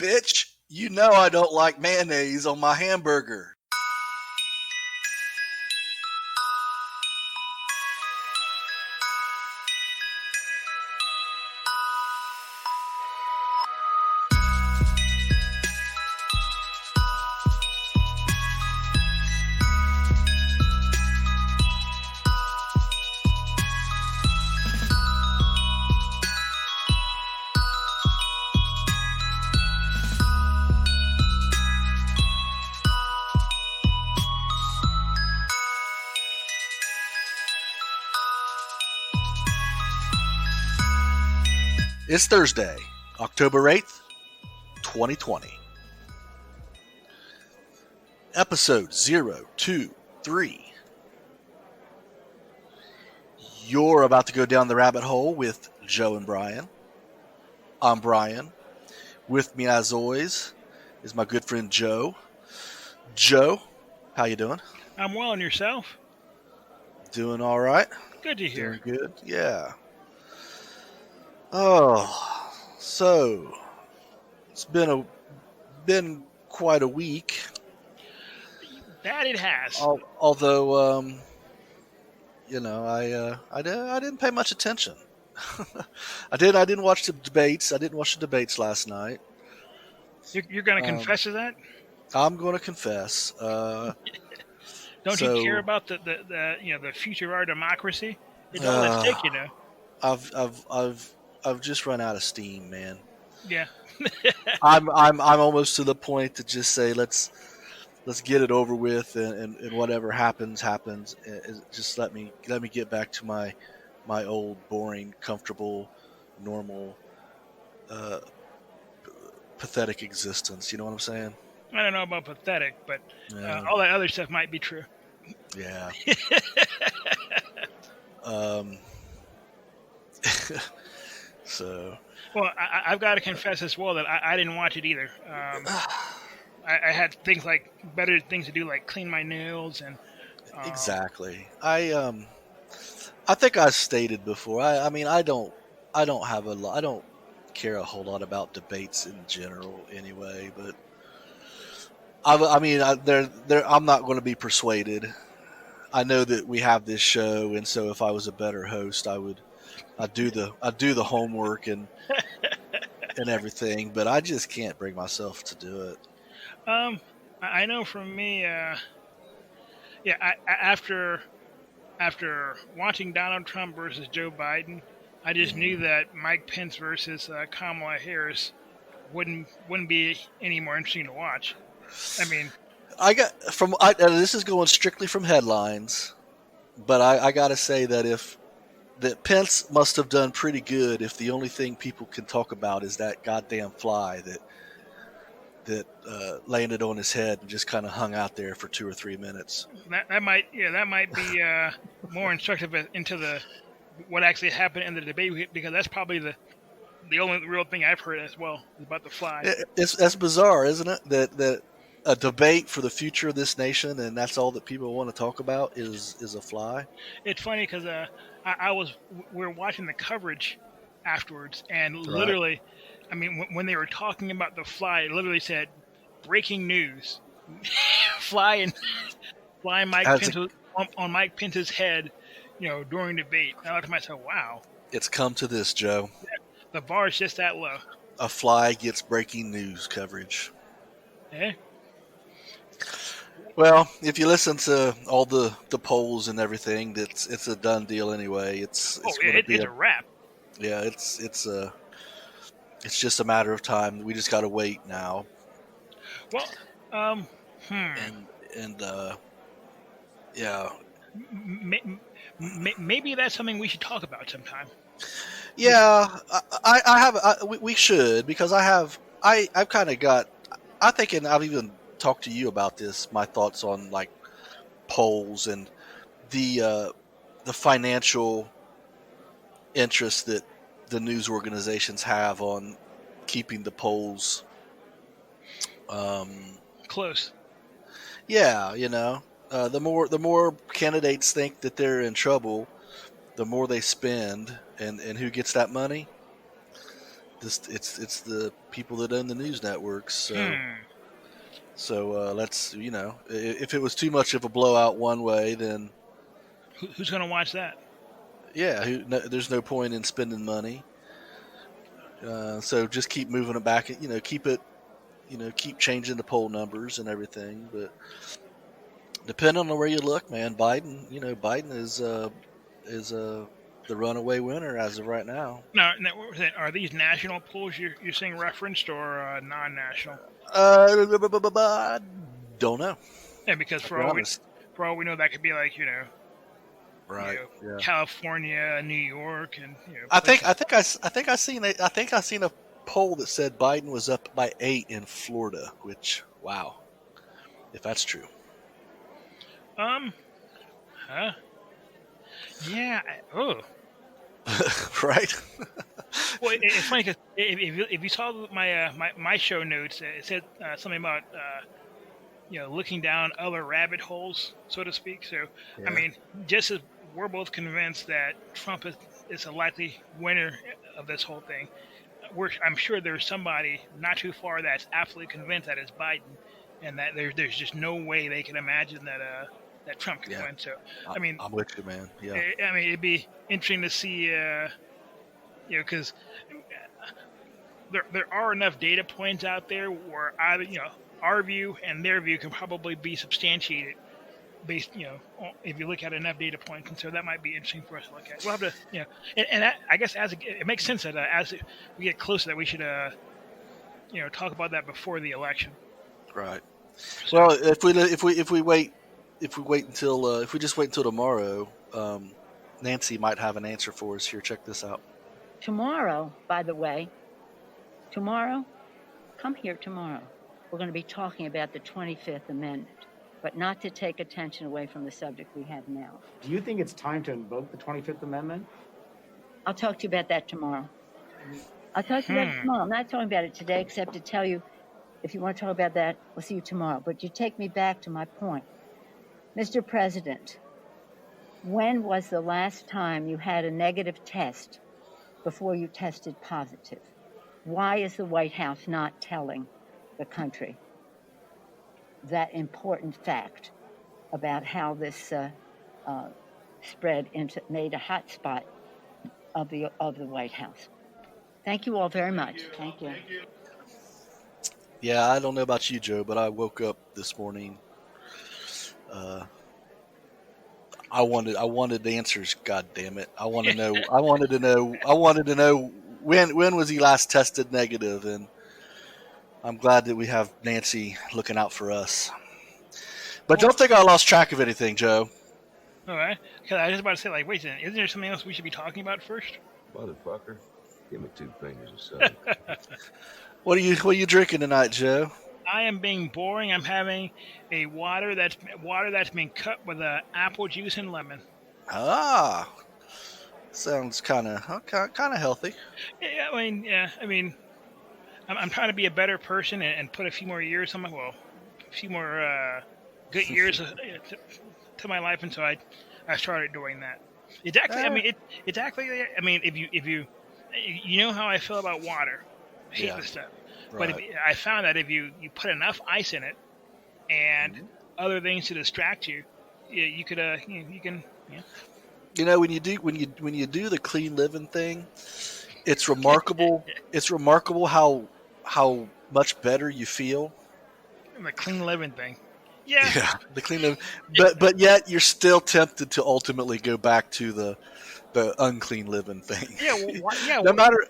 Bitch, you know I don't like mayonnaise on my hamburger. It's Thursday, October 8th, 2020. Episode 023. You're about to go down the rabbit hole with Joe and Brian. I'm Brian. With me, as always, is my good friend Joe. Joe, how you doing? I'm well, and yourself? Doing all right. Good to hear. Doing good, yeah. Oh, so it's been quite a week. That it has. Although, I didn't pay much attention. I didn't watch the debates. I didn't watch the debates last night. You're going to confess to that? I'm going to confess. Don't you care about the future of our democracy? It's all at stake, you know. I've just run out of steam, man. Yeah. I'm almost to the point to just say let's get it over with, and whatever happens. Just let me get back to my old, boring, comfortable, normal, pathetic existence. You know what I'm saying? I don't know about pathetic, but all that other stuff might be true. Yeah. So. Well, I've got to confess as well that I didn't watch it either. I had better things to do, like clean my nails and. Exactly. I think I stated before. I mean, I don't care a whole lot about debates in general, anyway. But I'm not going to be persuaded. I know that we have this show, and so if I was a better host, I'd do the homework and everything, but I just can't bring myself to do it. I know from me, after watching Donald Trump versus Joe Biden, I just knew that Mike Pence versus Kamala Harris wouldn't be any more interesting to watch. I mean, this is going strictly from headlines, but I got to say that Pence must have done pretty good if the only thing people can talk about is that goddamn fly that landed on his head and just kind of hung out there for 2 or 3 minutes. That might be more instructive into what actually happened in the debate, because that's probably the only real thing I've heard as well about the fly. That's bizarre, isn't it? That a debate for the future of this nation, and that's all that people want to talk about is a fly. It's funny because we were watching the coverage afterwards, and literally, I mean, when they were talking about the fly, it literally said, "Breaking news: fly Mike Pence on Mike Pence's head, during debate." And I thought to myself, "Wow, it's come to this, Joe. The bar is just that low." A fly gets breaking news coverage. Eh? Well, if you listen to all the polls and everything, it's a done deal anyway. It's a wrap. Yeah, it's just a matter of time. We just got to wait now. Well, yeah. Maybe that's something we should talk about sometime. Yeah, we should, because I've kind of got. I think, and I've even talked to you about this. My thoughts on like polls and the financial interest that the news organizations have on keeping the polls close. Yeah, the more candidates think that they're in trouble, the more they spend, and who gets that money? it's the people that own the news networks. So let's if it was too much of a blowout one way, then who's going to watch that? Yeah, there's no point in spending money. So just keep moving it back. Keep changing the poll numbers and everything. But depending on where you look, man, Biden is the runaway winner as of right now. Now, are these national polls you're seeing referenced or non-national? I don't know. Yeah, because for all we know, that could be like right, California, New York, and I think I seen a poll that said Biden was up by 8 in Florida. Which, wow, if that's true. Yeah. Right. Well, it's funny because if you saw my show notes, it said something about looking down other rabbit holes, so to speak. So I mean, just as we're both convinced that Trump is a likely winner of this whole thing, I'm sure there's somebody not too far that's absolutely convinced that it's Biden, and that there's just no way they can imagine that Trump can win. So I mean, I'm with you, man. Yeah. I mean, it'd be interesting to see, because there are enough data points out there where either our view and their view can probably be substantiated based, if you look at enough data points, and so that might be interesting for us to look at. We'll have to, and I guess it makes sense that as we get closer, that we should, talk about that before the election. Right. So, well, if we just wait until tomorrow, Nancy might have an answer for us here. Check this out. Tomorrow, by the way, come here tomorrow. We're going to be talking about the 25th Amendment, but not to take attention away from the subject we have now. Do you think it's time to invoke the 25th Amendment? I'll talk to you about that tomorrow. I'm not talking about it today, except to tell you, if you want to talk about that, we'll see you tomorrow. But you take me back to my point. Mr. President, when was the last time you had a negative test before you tested positive? Why is the White House not telling the country that important fact about how this made a hot spot of the White House? Thank you all very much. Thank you. Yeah, I don't know about you, Joe, but I woke up this morning. I wanted the answers. God damn it! I wanted to know when was he last tested negative, and I'm glad that we have Nancy looking out for us. But don't think I lost track of anything, Joe. All right, because I was about to say, like, wait a minute, isn't there something else we should be talking about first? Motherfucker, give me 2 fingers or something. What are you drinking tonight, Joe? I am being boring. I'm having a water that's been cut with apple juice and lemon. Ah, sounds kind of healthy. Yeah, I mean, I'm trying to be a better person and put a few more years on a few more good years to my life, and so I started doing that. It's actually, if you know how I feel about water, I hate this stuff. Right. But I found that if you put enough ice in it and other things to distract you, you can. When you do the clean living thing, it's remarkable. It's remarkable how much better you feel. The clean living thing. Yeah, the clean living. But yet you're still tempted to ultimately go back to the unclean living thing. No matter.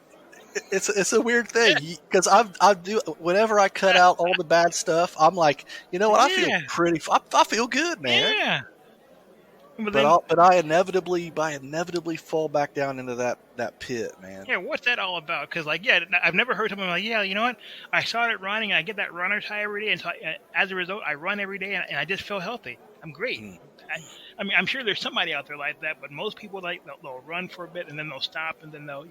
It's a weird thing because I do whenever I cut out all the bad stuff. I'm like, you know what? I feel good, man. Yeah. But I inevitably fall back down into that pit, man. Yeah, what's that all about? Because I've never heard someone like, you know what? I started running, and I get that runner's high every day, and so as a result, I run every day, and I just feel healthy. I'm great. I mean, I'm sure there's somebody out there like that, but most people they'll run for a bit, and then they'll stop, and then they'll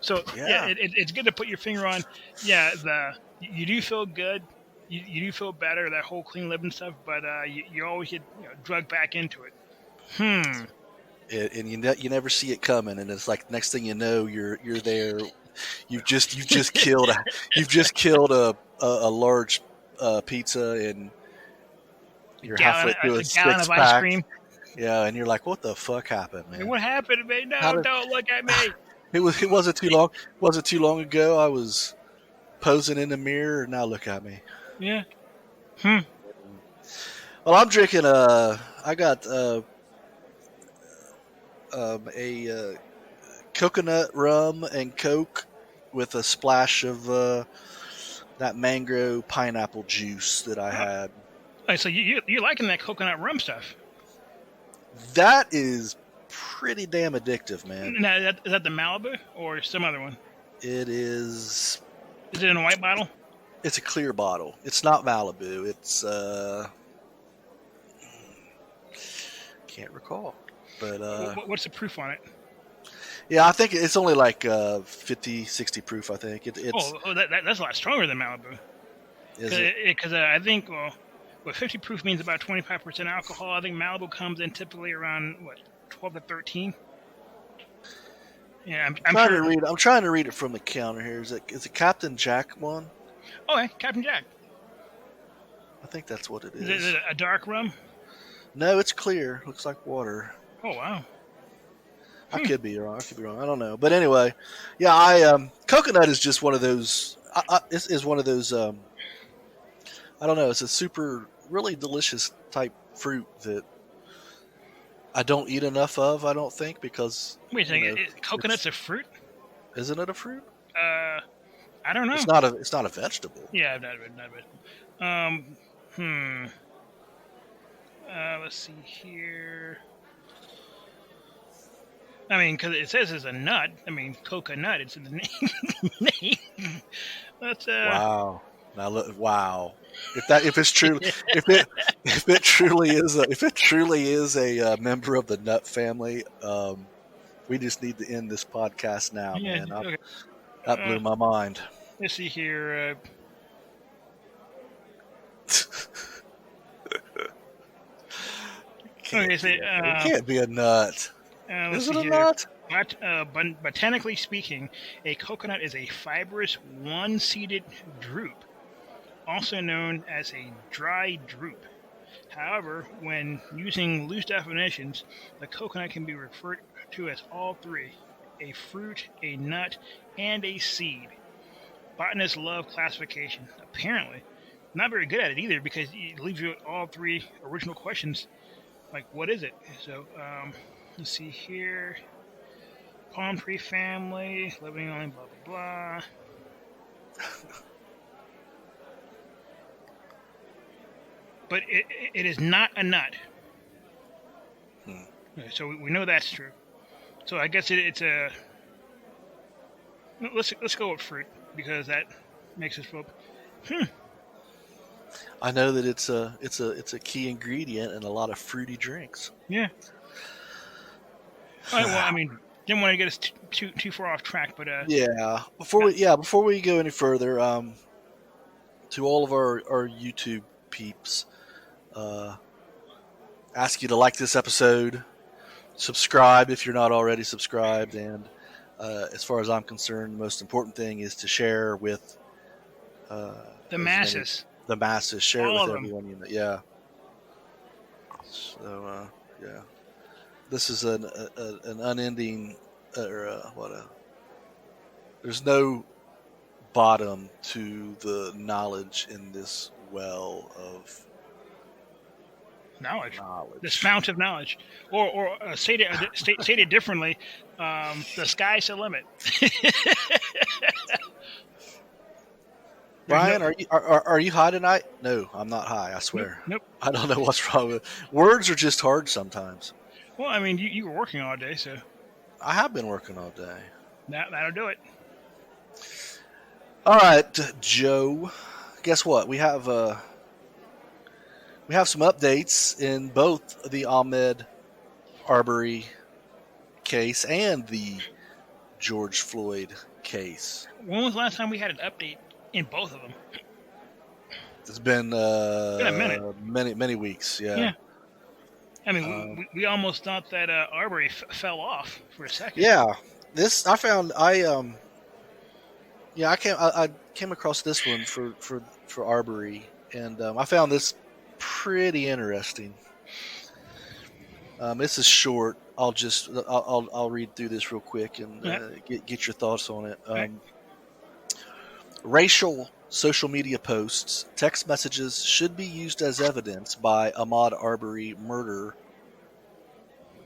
So it's good to put your finger on. Yeah, you do feel good. You do feel better, that whole clean living stuff, but you always get drugged back into it. And you never see it coming, and it's like next thing you know, you're there you've just killed a large pizza, and you're halfway through a gallon of ice six-pack. cream. Yeah, and you're like, "What the fuck happened, man? What happened to me? No, don't look at me." It wasn't too long. Wasn't too long ago. I was posing in the mirror, and now look at me. Yeah. Well, I'm drinking. I got a coconut rum and Coke with a splash of that mango pineapple juice that I had. Right, so you're liking that coconut rum stuff? That is pretty damn addictive, man. Now, is that the Malibu or some other one? It is. Is it in a white bottle? It's a clear bottle. It's not Malibu. It's can't recall, but what's the proof on it? Yeah, I think it's only like 50, 60 proof. I think it's. That's a lot stronger than Malibu. Is it? Because I think 50 proof means about 25% alcohol. I think Malibu comes in typically around 12 to 13. Yeah, I'm trying to read. I'm trying to read it from the counter here. Is it Captain Jack one? Oh, yeah, Captain Jack. I think that's what it is. Is it a dark rum? No, it's clear. Looks like water. Oh wow. I could be wrong. I don't know. But anyway, yeah, coconut is just one of those. Is one of those. I don't know. It's a super, really delicious type fruit that I don't eat enough of. I don't think because. Wait a second. Coconut's a fruit? Isn't it a fruit? I don't know. It's not a vegetable. Yeah, not a vegetable. Let's see here. I mean, because it says it's a nut. I mean, coconut. It's in the name. That's Wow. Now look. Wow. If it's true, if it truly is a member of the nut family, we just need to end this podcast now, man. Okay. That blew my mind. Let's see here. It can't be a nut. Is it a nut? Botanically speaking, a coconut is a fibrous, one-seeded drupe, also known as a dry drupe. However, when using loose definitions, the coconut can be referred to as all three: a fruit, a nut, and a seed. Botanists love classification. Apparently, not very good at it either, because it leaves you with all three original questions. Like, what is it? So, let's see here. Palm tree family, living only blah, blah, blah. But it is not a nut. So we know that's true. So I guess it's a... Let's go with fruit, because that makes us vote. I know that it's a key ingredient in a lot of fruity drinks. Yeah. All right, well, I mean, didn't want to get us too far off track, but yeah. Before we go any further, to all of our YouTube peeps, ask you to like this episode, subscribe if you're not already subscribed, and as far as I'm concerned, the most important thing is to share with the masses. The masses, share all it with of everyone you know. Yeah. So yeah, this is an unending there's no bottom to the knowledge in this well of knowledge. This fount of knowledge, or state it differently, the sky's the limit. Brian, are you high tonight? No, I'm not high. I swear. Nope. I don't know what's wrong with words. Are just hard sometimes. Well, I mean, you were working all day, so I have been working all day. That'll do it. All right, Joe. Guess what? We have some updates in both the Ahmaud Arbery case and the George Floyd case. When was the last time we had an update in both of them? It's been a minute. Many weeks. Yeah. I mean, we almost thought that Arbury fell off for a second. Yeah. This I found. Yeah, I came across this one for Arbury, and I found this pretty interesting. This is short. I'll read through this real quick and get your thoughts on it. Racial social media posts, text messages should be used as evidence by Ahmaud Arbery murder,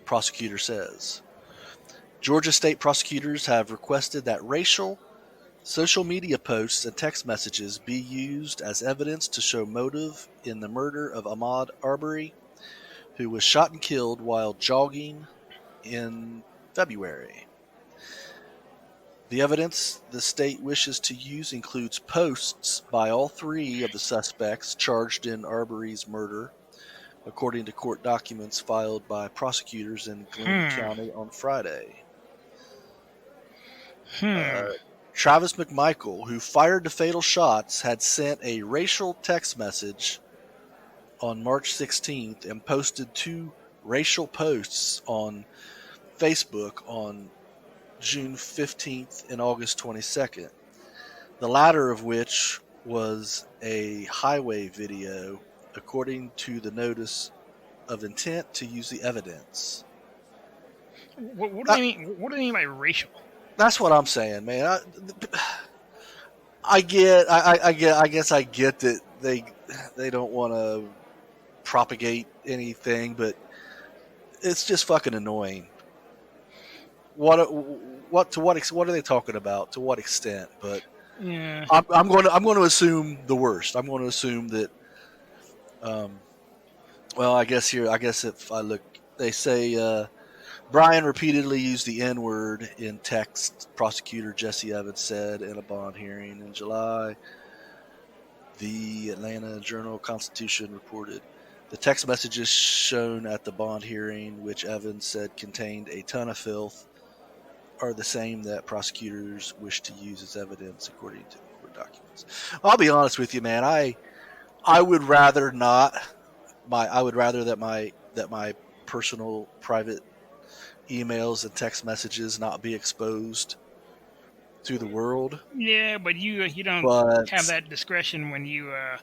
prosecutor says. Georgia state prosecutors have requested that racial social media posts and text messages be used as evidence to show motive in the murder of Ahmaud Arbery, who was shot and killed while jogging in February. The evidence the state wishes to use includes posts by all three of the suspects charged in Arbery's murder, according to court documents filed by prosecutors in Glenn County on Friday. Travis McMichael, who fired the fatal shots, had sent a racial text message on March 16th and posted 2 racial posts on Facebook on June 15th and August 22nd, the latter of which was a highway video, according to the notice of intent to use the evidence. What do they mean? What do they mean by racial? That's what I'm saying, man. I guess I get that they don't want to propagate anything, but it's just fucking annoying. What are they talking about? To what extent? But yeah, I'm going to assume the worst. I'm going to assume that. Well, I guess if I look, they say Bryan repeatedly used the N-word in text. Prosecutor Jesse Evans said in a bond hearing in July. The Atlanta Journal-Constitution reported the text messages shown at the bond hearing, which Evans said contained a ton of filth, are the same that prosecutors wish to use as evidence, according to court documents. I'll be honest with you, man. I would rather not. I would rather that my personal private emails and text messages not be exposed to the world. Yeah, but you don't have that discretion when you are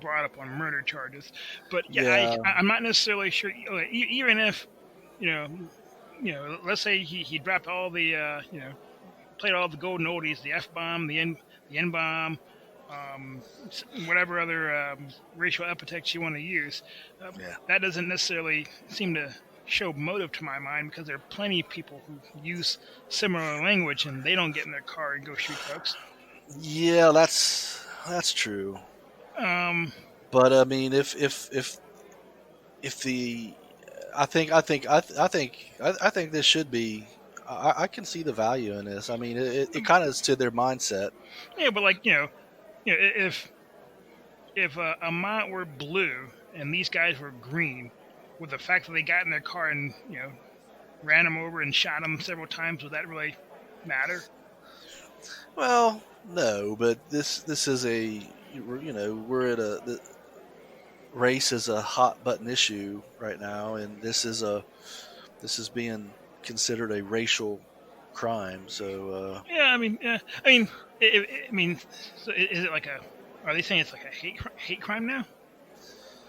brought up on murder charges. But I'm not necessarily sure. Even if let's say he dropped all the played all the golden oldies, the F-bomb, the N-bomb, whatever other racial epithets you want to use. That doesn't necessarily seem to show motive to my mind, because there are plenty of people who use similar language and they don't get in their car and go shoot folks. Yeah, that's true. But I mean, if the I think this should be. I can see the value in this. I mean, it kind of is to their mindset. Yeah, but like if Ahmaud were blue and these guys were green, with the fact that they got in their car and ran him over and shot him several times, would that really matter? Well, no, but this is a we're at the race is a hot button issue right now, and this is being considered a racial crime. So I mean, so is it like are they saying it's like a hate crime now?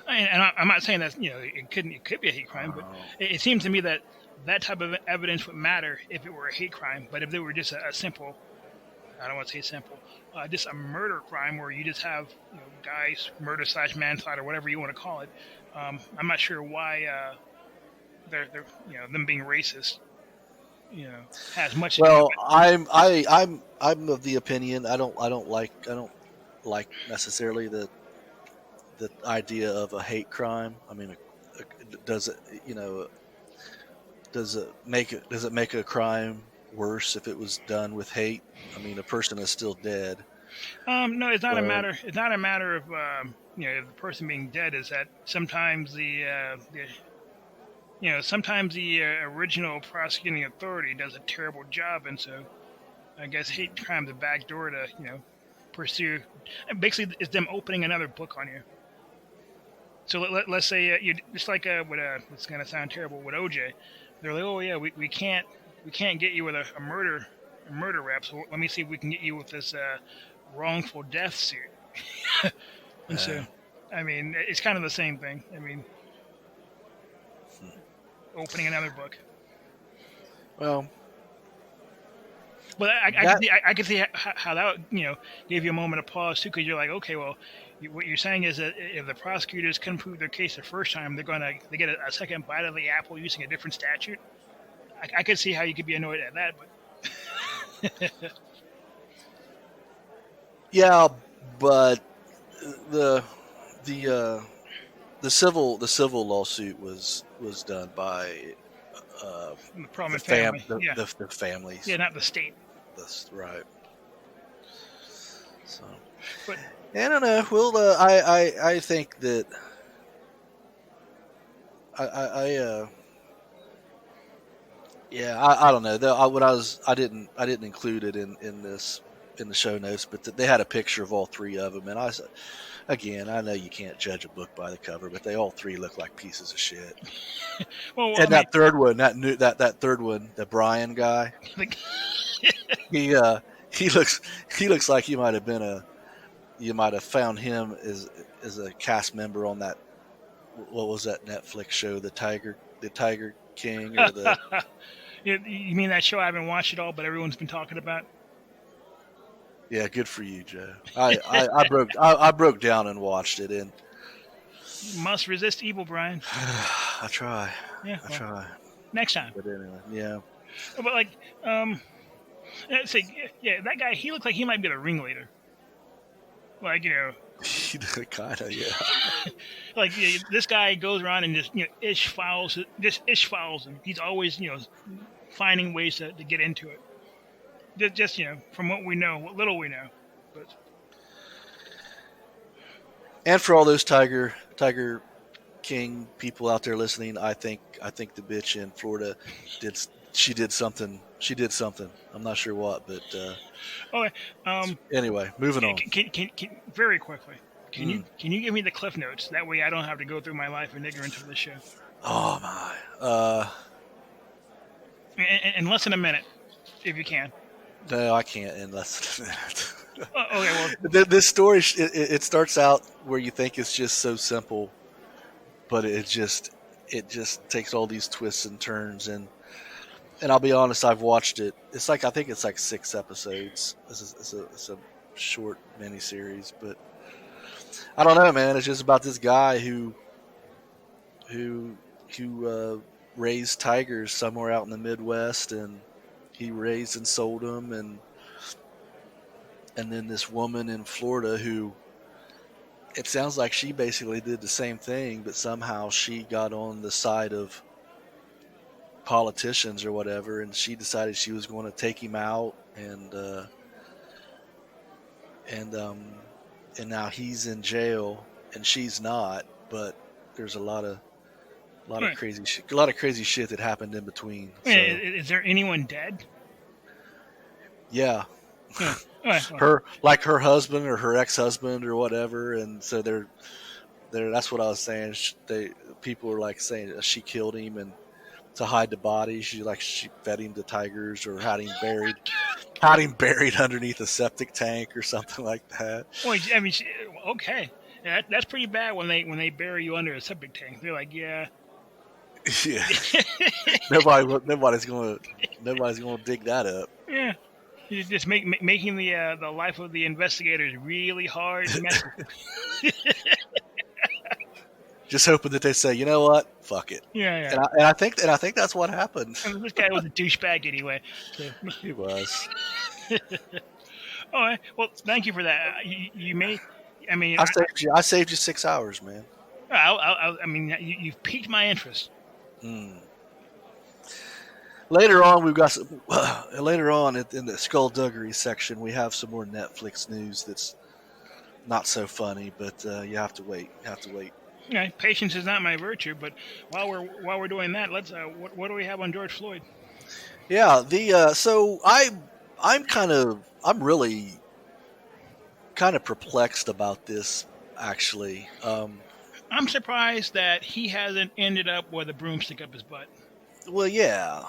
And I'm not saying that it could be a hate crime, but it seems to me that type of evidence would matter if it were a hate crime. But if they were just a simple, I don't want to say simple, just a murder crime where you just have guys murder / manslaughter, whatever you want to call it, I'm not sure why they're them being racist has much. Well, I'm of the opinion I don't like necessarily the idea of a hate crime. I mean, does it make a crime worse if it was done with hate? I mean, a person is still dead. No, it's not a matter. It's not a matter of the person being dead. Is that sometimes sometimes the original prosecuting authority does a terrible job, and so I guess hate crime's a backdoor to pursue. Basically, it's them opening another book on you. So let's say you just like with it's gonna sound terrible with OJ. They're like, oh yeah, we can't get you with a murder murder rap. So let me see if we can get you with this wrongful death suit. And so, I mean, it's kind of the same thing. I mean, opening another book. Well, But I could see how that gave you a moment of pause too, because you're like, okay, well, what you're saying is that if the prosecutors couldn't prove their case the first time, they get a second bite of the apple using a different statute. I could see how you could be annoyed at that, but yeah, but the civil lawsuit was done by the problem the family, the families. Yeah, not the state. That's right. So, but I don't know. Well, I think that I don't know. I didn't include it in the show notes, but they had a picture of all three of them, and I know you can't judge a book by the cover, but they all three look like pieces of shit. well, And that third one, that third one, the Brian guy, he looks like you might have found him as a cast member on that, what was that Netflix show, the Tiger King, or the you mean that show I haven't watched it all, but everyone's been talking about? Yeah, good for you, Joe. I broke down and watched it, and you must resist evil, Brian. I try. Yeah, I try. Next time. But anyway, yeah. But like, that guy, he looked like he might be the ringleader. Like, kind of, yeah. Like, this guy goes around and just ish files him. He's always finding ways to get into it. Just from what little we know, but and for all those Tiger King people out there listening, I think the bitch in Florida did something. She did something. I'm not sure what, but okay. Anyway, moving on. Can very quickly. Can you give me the cliff notes? That way, I don't have to go through my life in ignorance of this show. Oh my. In less than a minute, if you can. No, I can't in less than a minute. Okay, well, this story it starts out where you think it's just so simple, but it just takes all these twists and turns, and I'll be honest, I've watched it. I think it's like 6 episodes. It's a short miniseries, but I don't know, man. It's just about this guy who raised tigers somewhere out in the Midwest, and he raised and sold them, and then this woman in Florida who, it sounds like she basically did the same thing, but somehow she got on the side of politicians or whatever, and she decided she was going to take him out, and now he's in jail and she's not, but there's a lot of crazy shit that happened in between. So, is there anyone dead? Yeah. Right. her husband or her ex-husband or whatever, and so they're that's what I was saying. People are like saying she killed him, and to hide the body, she fed him to tigers or had him buried underneath a septic tank or something like that. Well, I mean, okay, that's pretty bad when they bury you under a septic tank. They're like, yeah. Yeah. Nobody's gonna dig that up. Yeah. You're just making the life of the investigators really hard to mess with. Just hoping that they say, you know what, fuck it. Yeah. And I think that's what happened. I mean, this guy was a douchebag anyway. So. He was. All right. Well, thank you for that. You may. I mean, I saved you 6 hours, man. I mean, you've piqued my interest. Later on, in the Skulduggery section, we have some more Netflix news that's not so funny, but you have to wait. Okay, patience is not my virtue, but while we're doing that, let's. What do we have on George Floyd? Yeah, so I'm really kind of perplexed about this, actually. I'm surprised that he hasn't ended up with a broomstick up his butt. Well, yeah.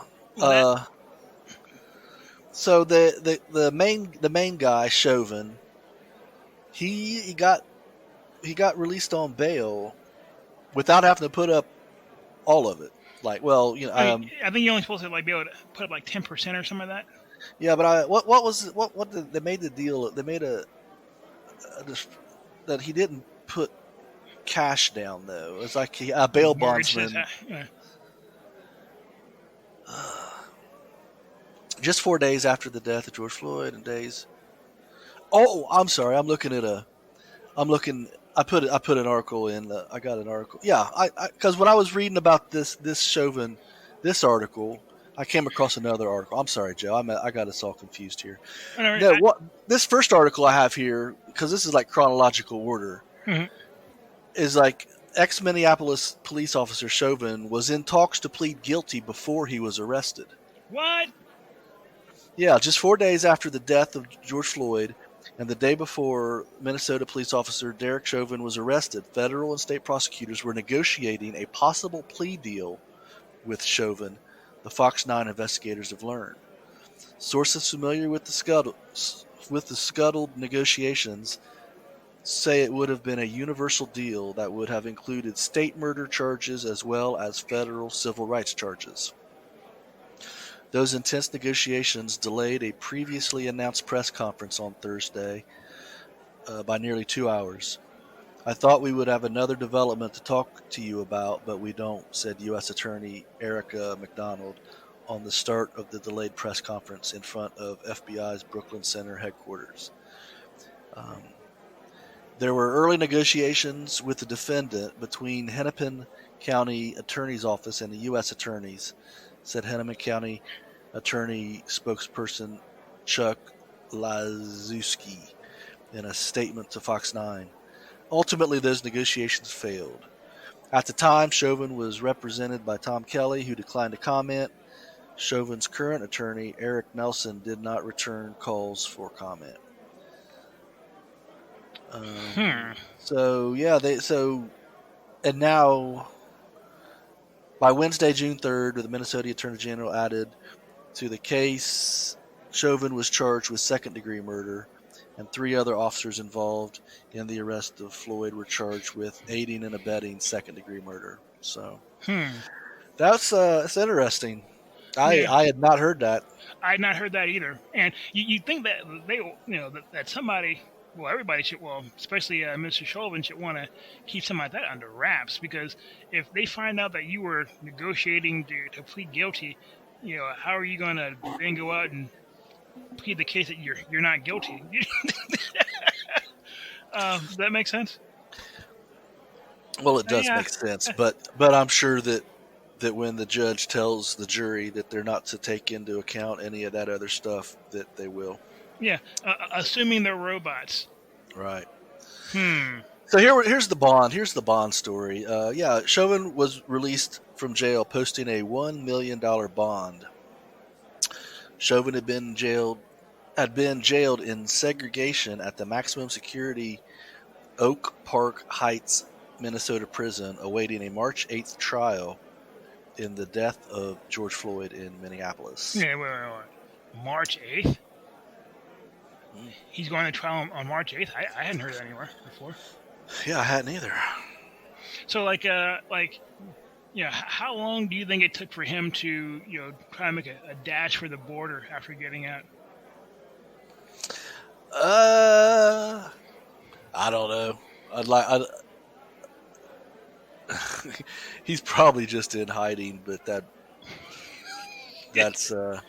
So the main guy, Chauvin, he got released on bail without having to put up all of it. Like, well, I think you're only supposed to be able to put up 10% or something like that. yeah, but what they made the deal? They made that he didn't put cash down though. It's like a bail bondsman. Yeah. Just 4 days after the death of George Floyd, and days. Oh, I'm sorry. I'm looking. I put an article in. I got an article. Yeah, because when I was reading about this Chauvin, this article, I came across another article. I'm sorry, Joe. I got us all confused here. This first article I have here, because this is like chronological order, is like ex-Minneapolis police officer Chauvin was in talks to plead guilty before he was arrested. What? Yeah, just 4 days after the death of George Floyd and the day before Minnesota police officer Derek Chauvin was arrested, federal and state prosecutors were negotiating a possible plea deal with Chauvin, the Fox 9 investigators have learned. Sources familiar with the scuttled negotiations say it would have been a universal deal that would have included state murder charges as well as federal civil rights charges. Those intense negotiations delayed a previously announced press conference on Thursday by nearly 2 hours. I thought we would have another development to talk to you about, but we don't, said U.S. Attorney Erica McDonald on the start of the delayed press conference in front of FBI's Brooklyn Center headquarters. There were early negotiations with the defendant between Hennepin County Attorney's Office and the U.S. Attorneys, said Hennepin County Attorney spokesperson Chuck Lazuski in a statement to Fox 9. Ultimately, those negotiations failed. At the time, Chauvin was represented by Tom Kelly, who declined to comment. Chauvin's current attorney, Eric Nelson, did not return calls for comment. So, yeah, and now, by Wednesday, June 3rd, the Minnesota Attorney General added to the case, Chauvin was charged with second-degree murder, and 3 other officers involved in the arrest of Floyd were charged with aiding and abetting second-degree murder. So, that's interesting. I had not heard that. I had not heard that either. And you'd think that that somebody, well, everybody should, especially Mr. Chauvin should want to keep something like that under wraps, because if they find out that you were negotiating to plead guilty, how are you going to then go out and plead the case that you're not guilty? Does that make sense? Well, it does make sense, but I'm sure that when the judge tells the jury that they're not to take into account any of that other stuff, that they will. Yeah, assuming they're robots. Right. So here's the bond. Here's the Bond story. Chauvin was released from jail, posting a $1 million bond. Chauvin had been jailed in segregation at the maximum security Oak Park Heights, Minnesota prison, awaiting a March 8th trial in the death of George Floyd in Minneapolis. Yeah, wait. March 8th? He's going to trial on March 8th? I hadn't heard that anywhere before. Yeah, I hadn't either. So, how long do you think it took for him to, try and make a dash for the border after getting out? I don't know. He's probably just in hiding, but that's a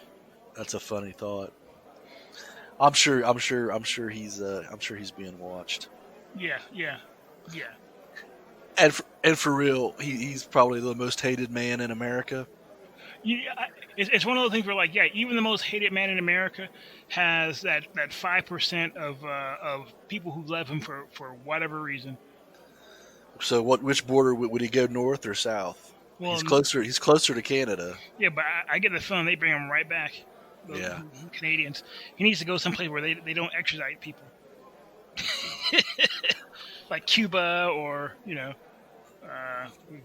funny thought. I'm sure he's being watched. Yeah. And for real, he's probably the most hated man in America. Yeah, it's one of those things where, even the most hated man in America has that 5% of people who love him for whatever reason. So, which border would he go, north or south? Well, he's closer to Canada. Yeah, but I get the feeling they bring him right back. Yeah, Canadians. He needs to go someplace where they don't extradite people, like Cuba or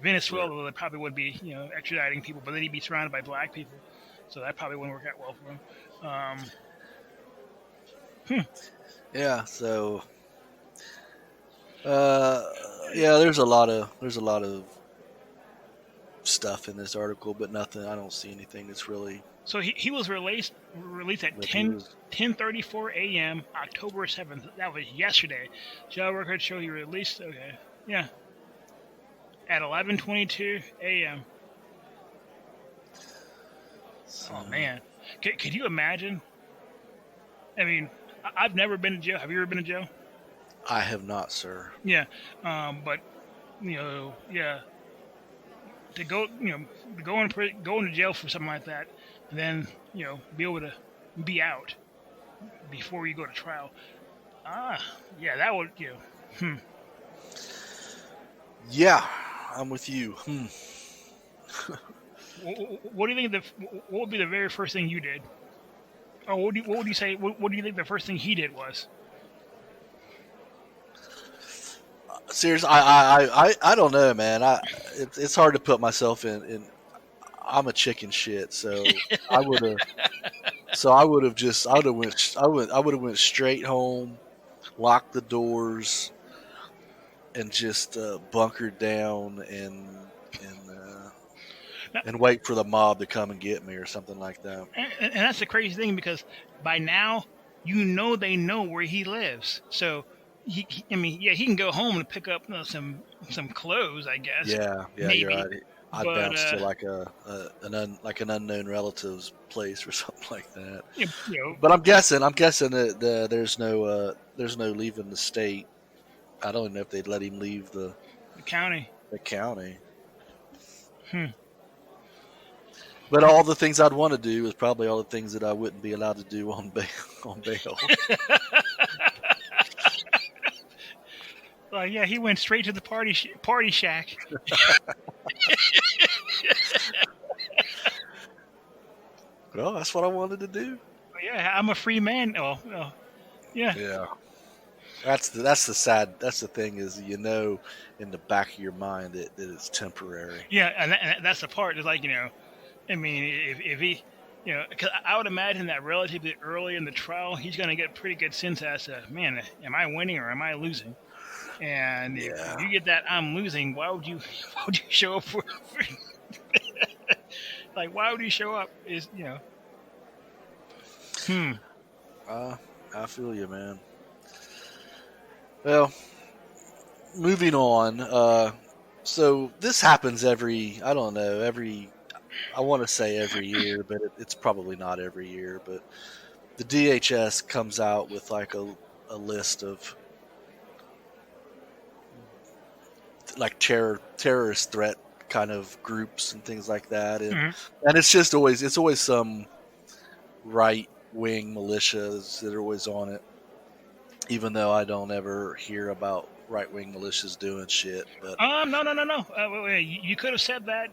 Venezuela. Sure. They probably would be extraditing people, but then he'd be surrounded by black people, so that probably wouldn't work out well for him. Yeah. So, yeah, there's a lot of stuff in this article, but nothing. I don't see anything that's really. So he was released at 10:34 a.m. October 7th. That was yesterday. Jail records show he released. Okay, yeah, at 11:22 a.m. Oh man, could you imagine? I mean, I've never been to jail. Have you ever been to jail? I have not, sir. Yeah, but yeah, to go into jail for something like that, and then be able to be out before you go to trial. Yeah, that would Yeah, I'm with you. What do you think what would be the very first thing you did? Or what would you say? What do you think the first thing he did was? Seriously, I don't know, man. It's hard to put myself in. I'm a chicken shit, so I would have. So I would have went straight home, locked the doors, and just bunkered down and wait for the mob to come and get me or something like that. And that's the crazy thing, because by now they know where he lives. So he can go home and pick up some clothes, I guess. Yeah, maybe. You're right. I'd bounce to like an unknown relative's place or something like that. But I'm guessing that there's no leaving the state. I don't even know if they'd let him leave the county. The county. But all the things I'd want to do is probably all the things that I wouldn't be allowed to do on bail. Well, yeah, he went straight to the party shack. Well, that's what I wanted to do. Yeah, I'm a free man. Oh, yeah. Yeah. That's the thing is, in the back of your mind that it's temporary. Yeah, and that's the part. It's like, I mean, if he, because I would imagine that relatively early in the trial, he's going to get a pretty good sense as to, man, am I winning or am I losing? And if you get that I'm losing, why would you show up for like, why would you show up? I feel you, man. Well, moving on. So this happens I want to say every year, but it's probably not every year. But the DHS comes out with like a list of like terrorist threat kind of groups and things like that, and it's always some right wing militias that are always on it. Even though I don't ever hear about right wing militias doing shit, but no. Wait, you could have said that.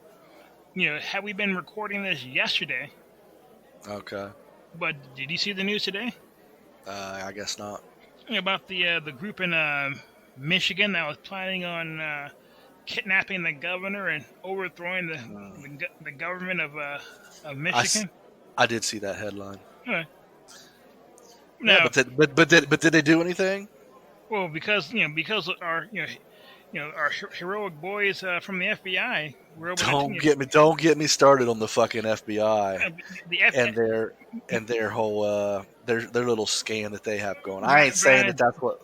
Had we been recording this yesterday? Okay. But did you see the news today? I guess not. About the group in Michigan that was planning on kidnapping the governor and overthrowing the government of Michigan. I did see that headline. Okay. No, but did they do anything? Well, because our our heroic boys from the FBI were able Don't get me started on the fucking FBI and their whole their little scam that they have going. I ain't saying that that's what.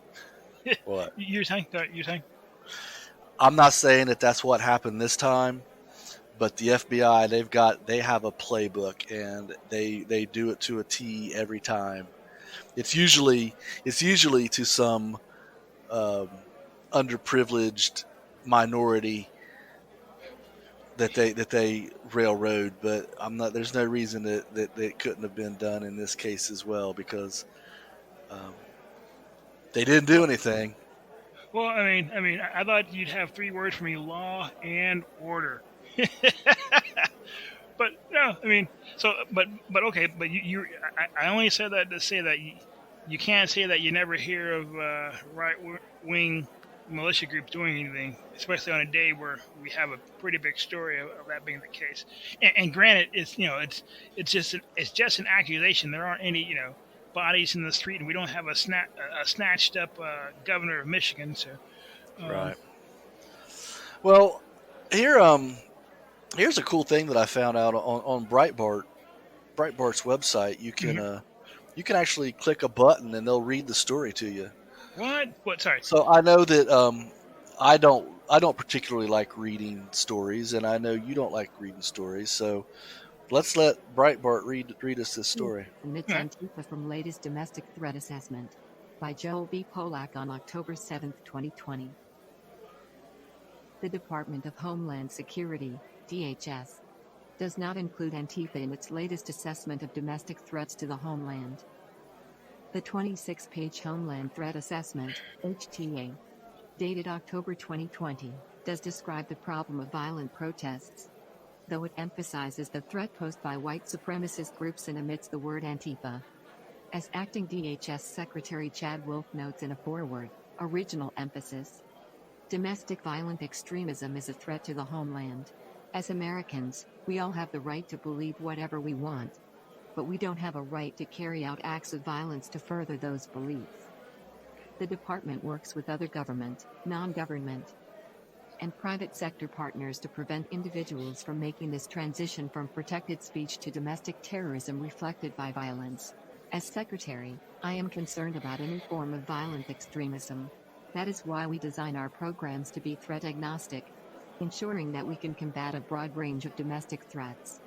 What you're saying? I'm not saying that that's what happened this time, but the FBI they have a playbook and they do it to a T every time. It's usually to some underprivileged minority that they railroad, but there's no reason that it couldn't have been done in this case as well, because they didn't do anything. Well, I mean, I thought you'd have 3 words for me: law and order. But no, I mean, but okay, but I only said that to say that you can't say that you never hear of right wing militia group doing anything, especially on a day where we have a pretty big story of that being the case. And granted, it's just an accusation. There aren't any bodies in the street, and we don't have a snatched up governor of Michigan. So Right. Well, here's a cool thing that I found out on Breitbart's website. You can actually click a button and they'll read the story to you. What? Sorry. So I know that I don't particularly like reading stories, and I know you don't like reading stories. So let's let Breitbart read us this story. Amidst Antifa from latest domestic threat assessment by Joel B. Polak on October 7, 2020. The Department of Homeland Security, DHS, does not include Antifa in its latest assessment of domestic threats to the homeland. The 26-page Homeland Threat Assessment, HTA, dated October 2020, does describe the problem of violent protests, though it emphasizes the threat posed by white supremacist groups and omits the word Antifa. As acting DHS Secretary Chad Wolf notes in a foreword, original emphasis, domestic violent extremism is a threat to the homeland. As Americans, we all have the right to believe whatever we want, but we don't have a right to carry out acts of violence to further those beliefs. The department works with other government, non-government, and private sector partners to prevent individuals from making this transition from protected speech to domestic terrorism reflected by violence. As secretary, I am concerned about any form of violent extremism. That is why we design our programs to be threat agnostic, ensuring that we can combat a broad range of domestic threats.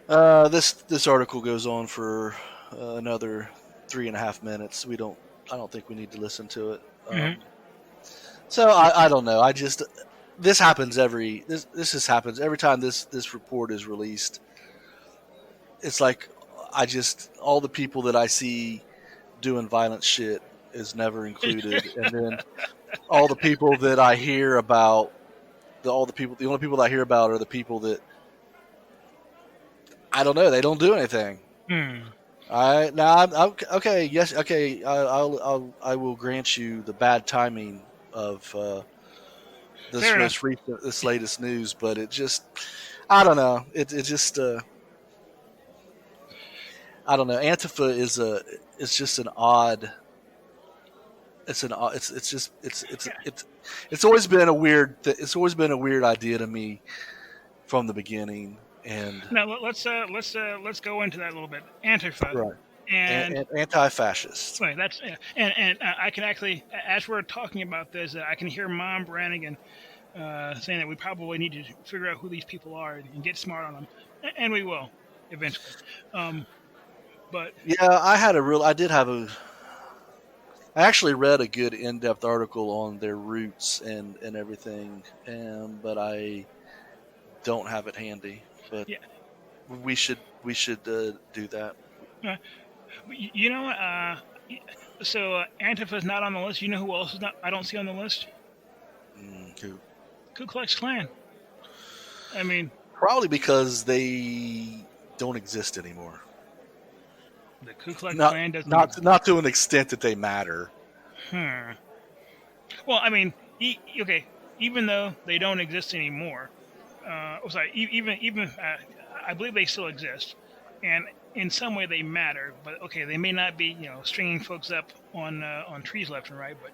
This article goes on for another 3.5 minutes. I don't think we need to listen to it. So I don't know. This happens this just happens every time this report is released. It's like all the people that I see doing violent shit is never included, and then all the people that I hear about, the only people that I hear about are the people that I don't know. They don't do anything. All right, now I'm okay. Yes, okay. I will grant you the bad timing of this latest news, but it just I don't know. It just I don't know. Antifa is just an odd. It's always been a weird. It's always been a weird idea to me from the beginning. And now let's go into that a little bit. Antifa, right? And anti-fascist. Right. That's and I can actually, as we're talking about this, I can hear Mom Brannigan saying that we probably need to figure out who these people are and get smart on them, and we will eventually. But yeah, I actually read a good in-depth article on their roots and everything, but I don't have it handy. But yeah, we should do that. You know what? So Antifa's not on the list. You know who else is not? I don't see on the list. Who? Klu Klux Klan. I mean, probably because they don't exist anymore. The Klu Klux Klan does not to an extent that they matter. Well, I mean, even though they don't exist anymore, even I believe they still exist, and in some way they matter. But okay, they may not be stringing folks up on trees left and right. But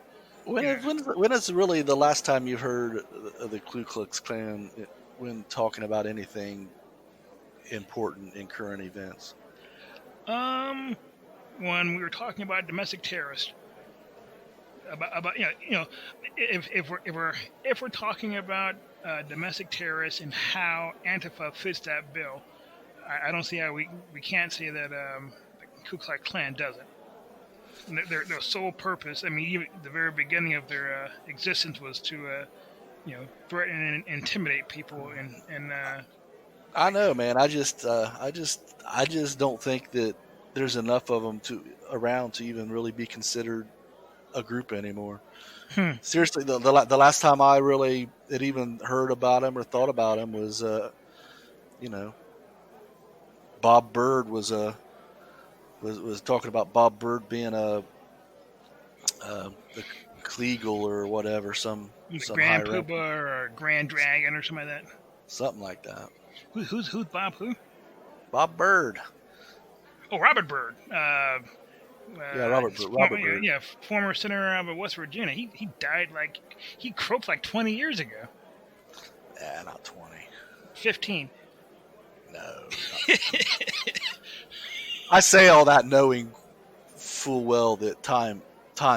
when is really the last time you've heard of the Ku Klux Klan when talking about anything important in current events? When we were talking about domestic terrorists, about if we're talking about domestic terrorists and how Antifa fits that bill, I don't see how we can't say that the Ku Klux Klan doesn't. Their sole purpose, I mean, even the very beginning of their existence was to threaten and intimidate people and I know, man. I just don't think that there's enough of them around to even really be considered a group anymore. Seriously, the last time I really had even heard about him or thought about him was, Bob Byrd was talking about Bob Byrd being the Kleagle or whatever, some Grand high rank, Poobah or Grand Dragon or something like that. something like that. Who's Bob? Who? Bob Byrd. Oh, Robert Byrd. Yeah, Robert Byrd. Yeah, former senator of West Virginia. He died he croaked like 20 years ago. Yeah, not 20. 15. No. I say all that knowing full well that time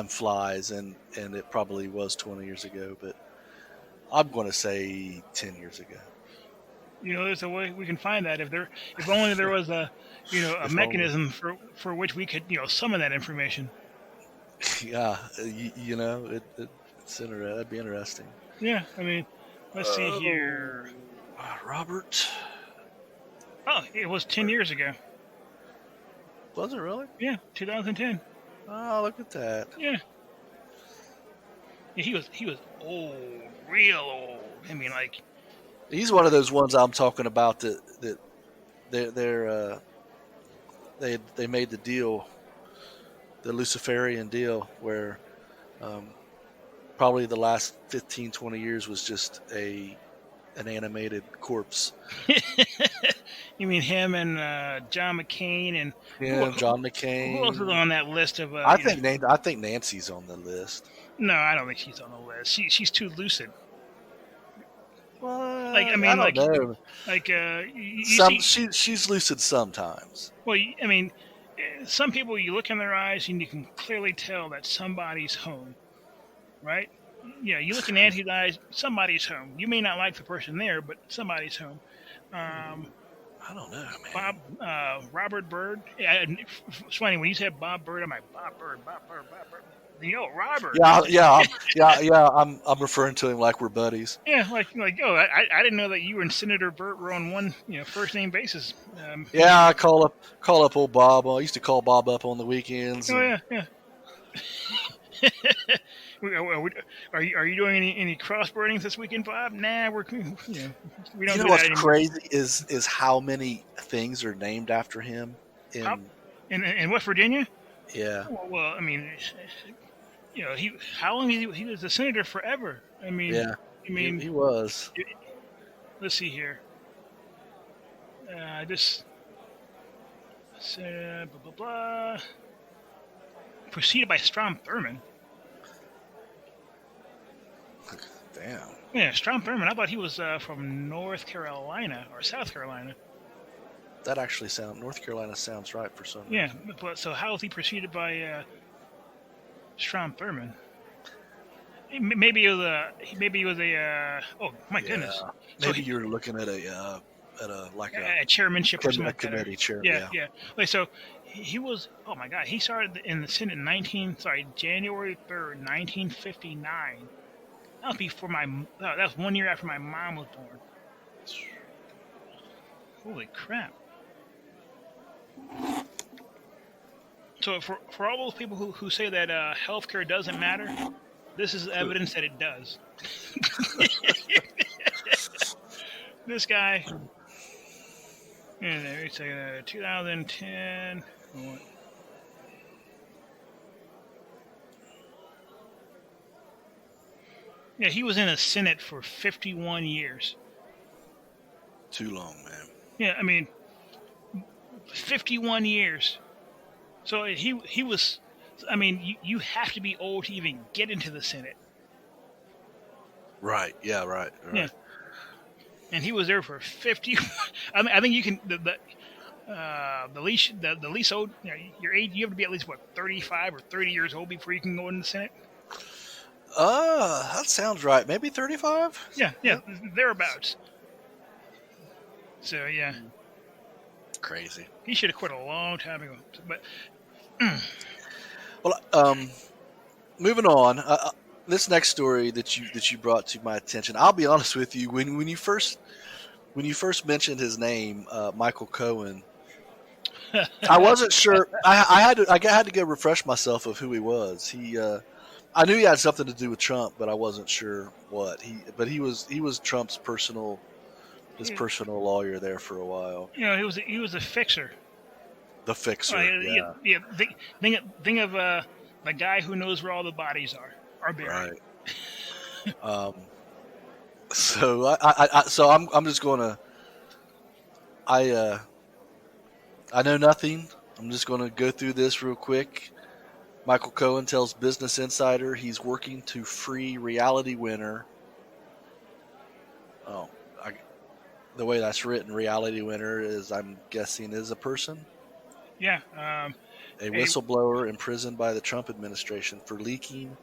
flies, and it probably was 20 years ago, but I'm going to say 10 years ago. There's a way we can find that if only there was a mechanism for which we could summon that information. Yeah, that'd be interesting. Yeah, I mean, let's see here. Robert. Oh, it was 10 years ago. Was it really? Yeah, 2010. Oh, look at that. Yeah. He was old, real old. I mean, like, he's one of those ones I'm talking about that they made the deal, the Luciferian deal, where probably the last 15, 20 years was just an animated corpse. You mean him and John McCain and John McCain? Who else is on that list of? I think Nancy's on the list. No, I don't think she's on the list. She's too lucid. Well, I don't know. She's lucid sometimes. Well, I mean, some people, you look in their eyes and you can clearly tell that somebody's home, right? Yeah, you look in Nancy's eyes, somebody's home. You may not like the person there, but somebody's home. I don't know, man. Robert Byrd. Yeah, it's funny when you said Bob Byrd. I'm like Bob Byrd. Robert. Yeah. I'm referring to him like we're buddies. Yeah, like I didn't know that you and Senator Byrd were on one first name basis. Yeah, I call up old Bob. I used to call Bob up on the weekends. Oh yeah. Are you doing any cross burnings this weekend, Bob? Nah, we don't. You know what's crazy is how many things are named after him in West Virginia. Yeah. Well, I mean, how long he was a senator forever. I mean, yeah. I mean, he was. Let's see here. Blah blah blah. Preceded by Strom Thurmond. Damn. Yeah, Strom Thurmond. I thought he was from North Carolina or South Carolina. That actually North Carolina sounds right for some reason. Yeah, but so how is he preceded by Strom Thurmond? Maybe he was a. Oh my goodness! Maybe you were looking at a chairmanship or something. A committee chair. Yeah. Wait, so he was. Oh my God! He started in the Senate January 3rd, 1959. That was before that was 1 year after my mom was born. Holy crap! So for all those people who say that healthcare doesn't matter, this is evidence that it does. This guy, let me say 2010. Yeah, he was in the Senate for 51 years. Too long, man. Yeah, I mean, 51 years. So he was. I mean, you have to be old to even get into the Senate. Right. Yeah. Right. Yeah. And he was there for 50. I think you can the least old. Your age. You have to be at least 35 or 30 years old before you can go in the Senate. That sounds right. Maybe 35. Yeah, thereabouts. So yeah. Crazy. He should have quit a long time ago. But well, moving on. This next story that you brought to my attention, I'll be honest with you. When you first mentioned his name, Michael Cohen, I wasn't sure. I had to go refresh myself of who he was. I knew he had something to do with Trump, but I wasn't sure what. He was Trump's personal lawyer there for a while. He was a fixer. The fixer. Yeah. Think of the guy who knows where all the bodies are. Arbury. Right. So I'm just gonna I know nothing. I'm just gonna go through this real quick. Michael Cohen tells Business Insider he's working to free reality winner. Oh, the way that's written, reality winner is, I'm guessing, is a person. Yeah. A whistleblower imprisoned by the Trump administration for leaking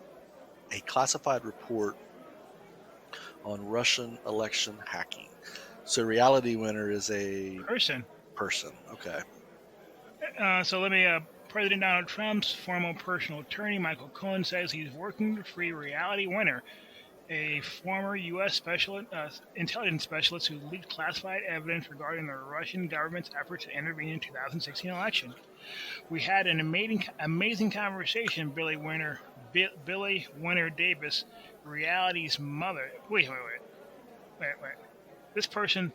a classified report on Russian election hacking. So reality winner is a person. Okay. So let me. President Donald Trump's former personal attorney, Michael Cohen, says he's working to free reality winner, a former U.S. intelligence specialist who leaked classified evidence regarding the Russian government's effort to intervene in the 2016 election. We had an amazing conversation, Billy Winner Davis, reality's mother. Wait. This person,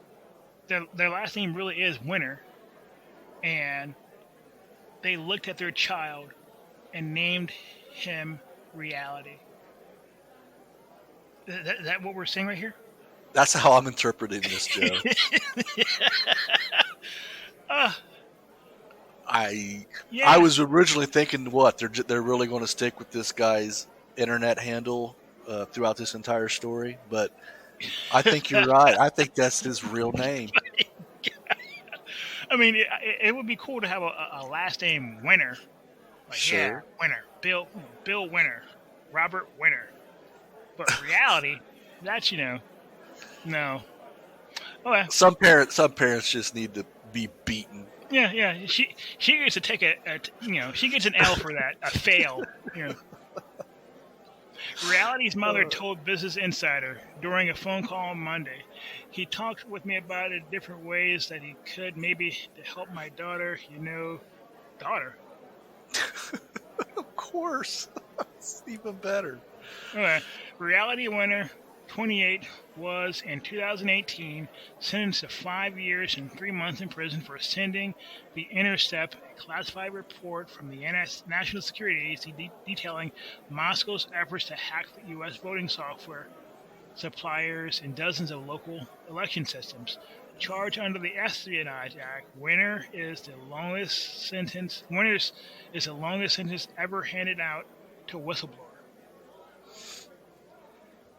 their last name really is Winner, and they looked at their child and named him Reality. Is that what we're saying right here? That's how I'm interpreting this, Joe. I was originally thinking, what, they're really going to stick with this guy's internet handle throughout this entire story, but I think you're right. I think that's his real name. I mean, it would be cool to have a last name Winner. Like, sure. Yeah, Winner. Bill Winner. Robert Winner. But reality, that's, no. Okay. Some parents just need to be beaten. Yeah. She gets to take she gets an L for that, a fail. Reality's mother told Business Insider during a phone call on Monday, he talked with me about it different ways that he could maybe to help my daughter, daughter. Of course. It's even better. Okay. Reality winner, 28, was in 2018 sentenced to 5 years and 3 months in prison for sending The Intercept, a classified report from the National Security Agency detailing Moscow's efforts to hack the U.S. voting software suppliers and dozens of local election systems. Charged under the Espionage Act, Winner is the longest sentence ever handed out to a whistleblower.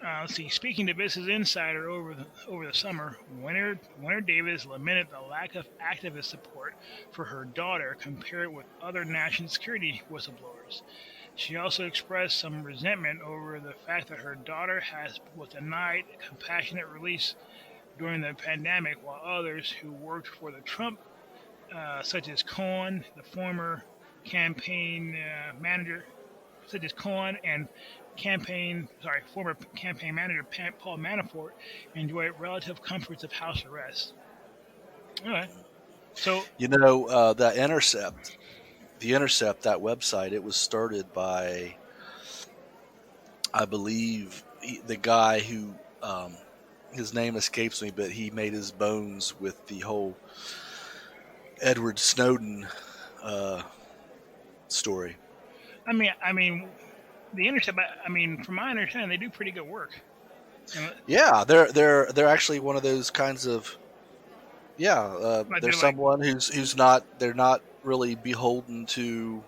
Let's see. Speaking to Business Insider over the summer, Winner Davis lamented the lack of activist support for her daughter compared with other national security whistleblowers. She also expressed some resentment over the fact that her daughter was denied compassionate release during the pandemic, while others who worked for the Trump, such as Cohen, the former campaign manager, such as Cohen and former campaign manager Paul Manafort, enjoy relative comforts of house arrest. All right. So the Intercept, that website, it was started by, I believe, the guy who, his name escapes me, but he made his bones with the whole Edward Snowden story. I mean, the Intercept. From my understanding, they do pretty good work. Yeah, they're actually one of those kinds of. Yeah, they're someone who's not. They're not really beholden to.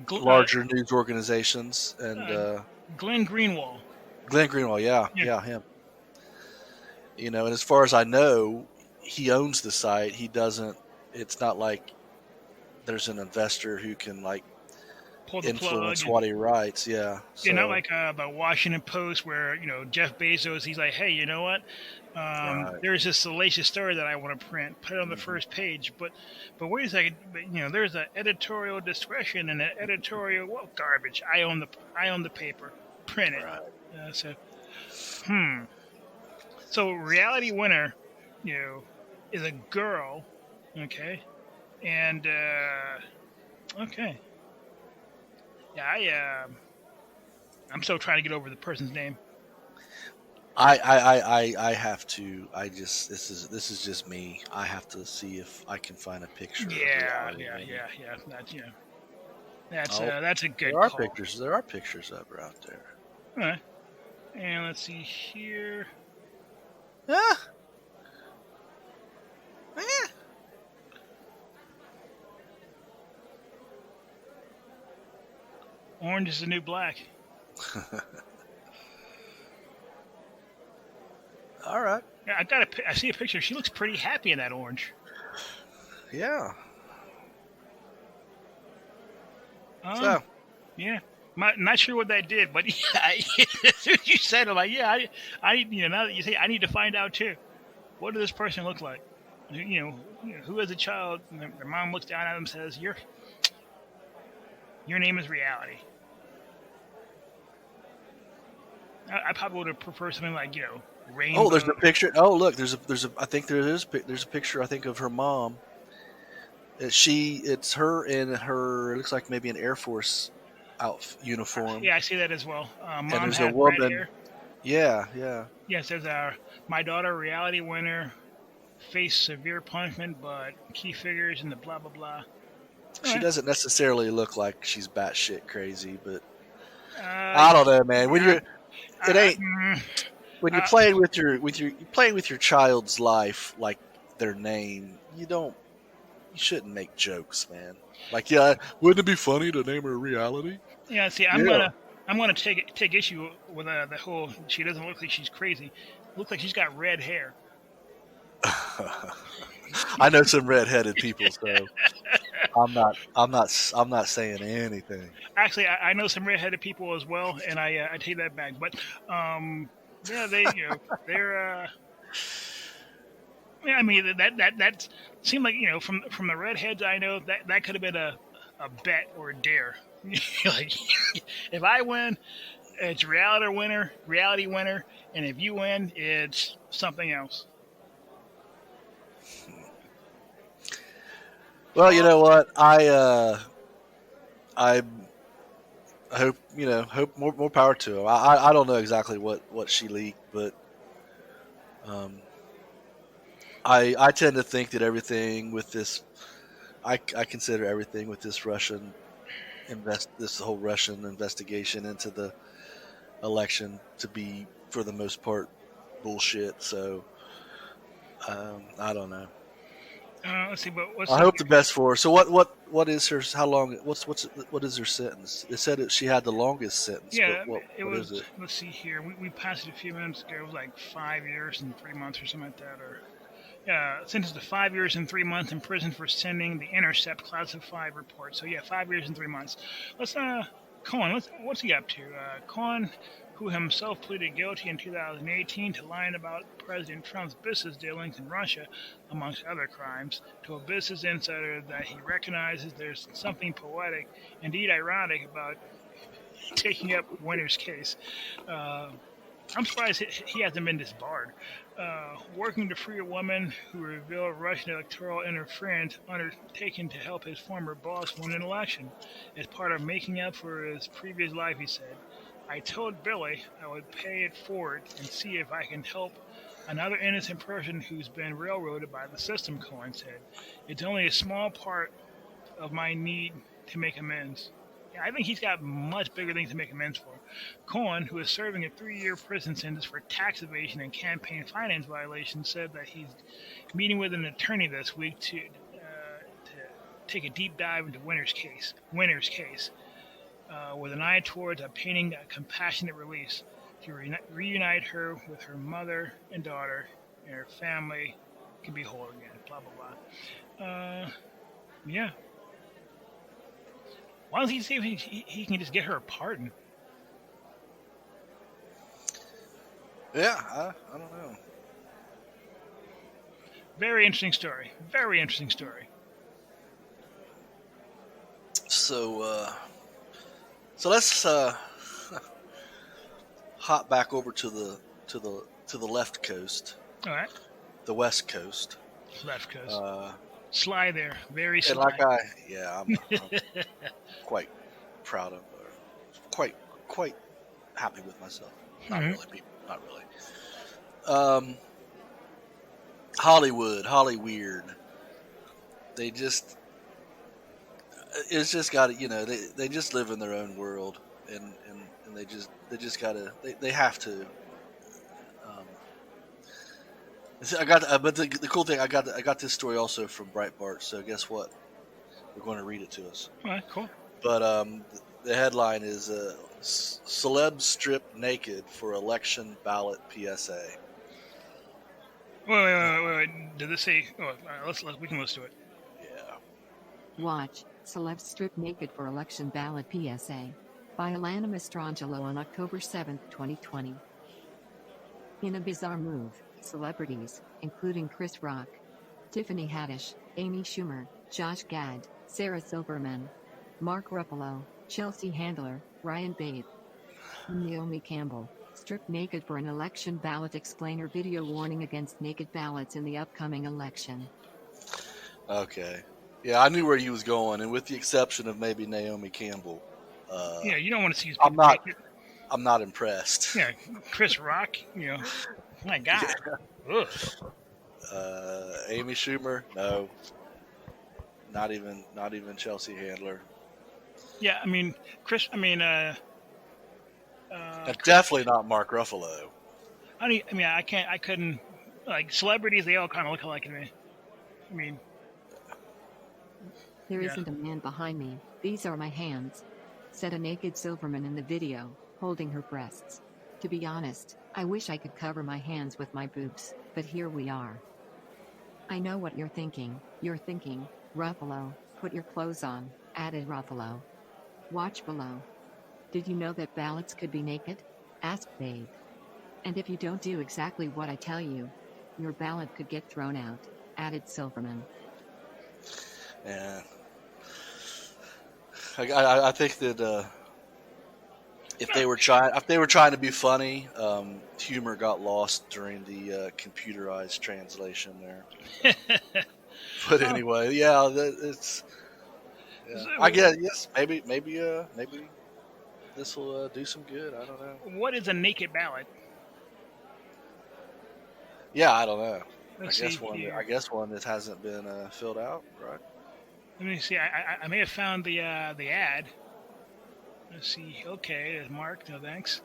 Larger news organizations and. Glenn Greenwald. Yeah, him. And as far as I know, he owns the site. He doesn't. It's not like there's an investor who can pull the influence plug what he writes. Yeah. So. Not like the Washington Post where Jeff Bezos, he's like, hey, you know what? Right. There's this salacious story that I want to print, put it on the first page. But wait a second. There's an editorial discretion and an editorial garbage. I own the paper. Print it. Right. So reality winner, is a girl, okay, and okay. Yeah, I'm still trying to get over the person's name. I have to. This is just me. I have to see if I can find a picture. Yeah. That's a good There are call. pictures. There are pictures of her out there. All right. And let's see here. Ah. Orange is the new black. All right. Yeah, I see a picture. She looks pretty happy in that orange. Yeah. So. Yeah. Not sure what that did, but yeah, as soon as you said it, I'm like, yeah, I now that you say, I need to find out too. What does this person look like? Who as a child, their mom looks down at them and says, your name is reality. I probably would have preferred something like, rainbow. Oh, there's a picture. Oh, look, there's a. I think there's a picture. I think of her mom. It's her in her. It looks like maybe an Air Force uniform. Yeah, I see that as well. Mom and there's had a woman. red hair. Yeah. Yeah, it says my daughter, reality winner, faced severe punishment, but key figures in the blah blah blah. She doesn't necessarily look like she's batshit crazy, but I don't know, man. When you're playing with your child's life like their name, you shouldn't make jokes, man. Like, yeah, wouldn't it be funny to name her reality? Yeah, see, I'm gonna take issue with the whole. She doesn't look like she's crazy. Looks like she's got red hair. I know some red-headed people, so I'm not saying anything. Actually, I know some red-headed people as well, and I take that back. But yeah, they're. Yeah, I mean that seemed like from the redheads I know that could have been a bet or a dare. Like, if I win, it's reality winner, and if you win, it's something else. Well, you know what? I hope more power to him. I don't know exactly what she leaked, but I tend to think that everything with this, I consider everything with this this whole Russian investigation into the election to be, for the most part, bullshit. So I don't know. Let's see, but I hope the best for her. So what is her? How long? What is her sentence? It said she had the longest sentence. Yeah, but what is it? Let's see here. We passed it a few minutes ago. It was like 5 years and 3 months or something like that. Or sentenced to 5 years and 3 months in prison for sending the Intercept classified report. So yeah, 5 years and 3 months. Let's Cohen. What's he up to? Cohen, who himself pleaded guilty in 2018 to lying about President Trump's business dealings in Russia, amongst other crimes, told a Business Insider that he recognizes there's something poetic, indeed ironic, about taking up Winter's case. I'm surprised he hasn't been disbarred. Working to free a woman who revealed Russian electoral interference undertaken to help his former boss win an election. As part of making up for his previous life, he said, I told Billy I would pay it forward and see if I can help another innocent person who's been railroaded by the system, Cohen said. It's only a small part of my need to make amends. Yeah, I think he's got much bigger things to make amends for. Cohen, who is serving a 3-year prison sentence for tax evasion and campaign finance violations, said that he's meeting with an attorney this week to take a deep dive into Winter's case. With an eye towards obtaining a compassionate release to reunite her with her mother and daughter, and her family can be whole again. Blah blah blah. Yeah. Why don't he see if he can just get her a pardon? Yeah, I don't know. Very interesting story. Very interesting story. So let's hop back over to the left coast. All right. The West Coast. Left coast. Sly there. Very sly. And I'm quite proud of her. Quite happy with myself. Not really. Hollywood, Hollyweird. They just it's just got to, they just live in their own world, and they just got to, they have to. I got, but the cool thing, I got this story also from Breitbart. So guess what? We're going to read it to us. All right, cool. But the headline is "Celebs Stripped Naked for Election Ballot PSA." Wait. Did this say? Oh, all right, we can listen to it. Yeah. Watch, Celebs Stripped Naked for Election Ballot PSA by Alana Mastrangelo on October 7, 2020. In a bizarre move, celebrities, including Chris Rock, Tiffany Haddish, Amy Schumer, Josh Gad, Sarah Silverman, Mark Ruffalo, Chelsea Handler, Ryan Babe, and Naomi Campbell, stripped naked for an election ballot explainer video warning against naked ballots in the upcoming election. Okay. Yeah, I knew where he was going, and with the exception of maybe Naomi Campbell. Yeah, you don't want to see his I'm not. naked. I'm not impressed. Yeah, Chris Rock. My God. Ugh. Amy Schumer, no. Not even Chelsea Handler. Yeah, I mean Chris. I mean, Definitely not Mark Ruffalo. I couldn't. Like celebrities, they all kind of look alike to me. I mean, There isn't a man behind me. These are my hands, said a naked Silverman in the video, holding her breasts. To be honest, I wish I could cover my hands with my boobs, but here we are. I know what you're thinking. You're thinking, Ruffalo, put your clothes on, added Ruffalo. Watch below. Did you know that ballots could be naked? Asked Babe. And if you don't do exactly what I tell you, your ballot could get thrown out, added Silverman. Yeah. I think that if they were trying to be funny, humor got lost during the computerized translation there. But anyway, yeah, it's. Yeah. I guess yes, maybe this will do some good. I don't know. what is a naked ballot? Yeah, I don't know. Let's I see guess here. I guess one that hasn't been filled out, right? Let me see. I may have found the ad. Let's see. Okay, there's Mark. No thanks.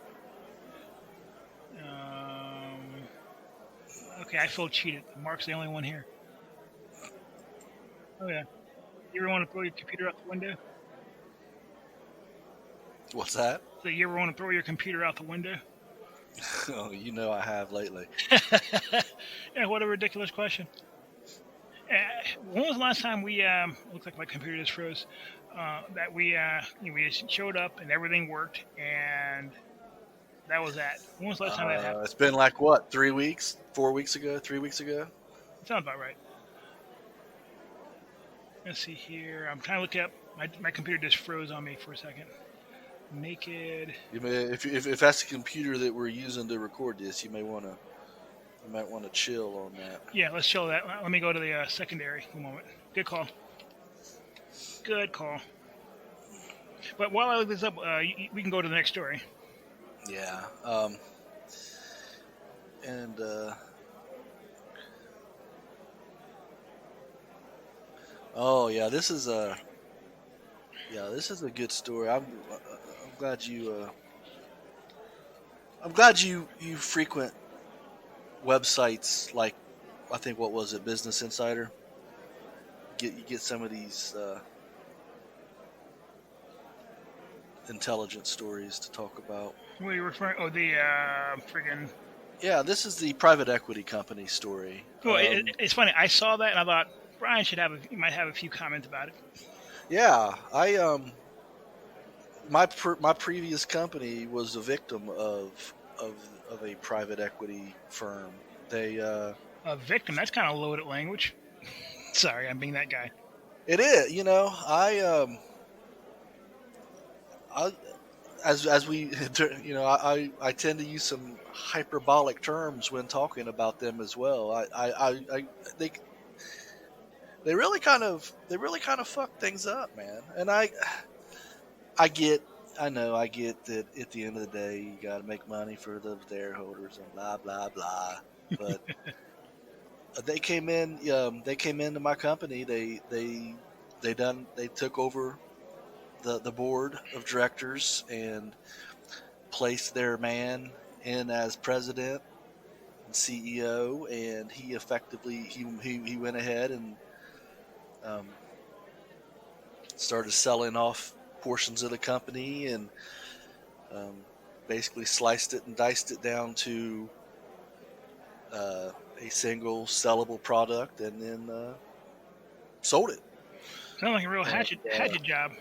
Okay, I feel cheated. Mark's the only one here. Oh yeah. You ever want to throw your computer out the window? What's that? So you ever want to throw your computer out the window? Oh, I have lately. Yeah, what a ridiculous question. When was the last time we looks like my computer just froze? That we just showed up and everything worked and that was that. When was the last time that happened? It's been like what, 3 weeks, 4 weeks ago, 3 weeks ago. Sounds about right. Let's see here. I'm trying to look up. My computer just froze on me for a second. Naked. If that's the computer that we're using to record this, you might want to chill on that. Yeah, let's chill that. Let me go to the secondary. One moment. Good call. Good call. But while I look this up, we can go to the next story. Yeah. Oh yeah, this is a good story. I'm glad you frequent websites like, I think, what was it, Business Insider. You get some of these intelligent stories to talk about. What are you referring? Oh, the friggin'. Yeah, this is the private equity company story. Well, it's funny. I saw that and I thought Brian might have a few comments about it. Yeah, my previous company was a victim of a private equity firm. They A victim. That's kind of loaded language. Sorry, I'm being that guy. It is, I tend to use some hyperbolic terms when talking about them as well. They really kind of fuck things up, man. And I get that at the end of the day you got to make money for the shareholders and blah blah blah. But they came into my company. They They took over the board of directors and placed their man in as president and CEO, and he effectively he went ahead and started selling off portions of the company and basically sliced it and diced it down to a single sellable product, and then sold it. Sounds like a real hatchet job.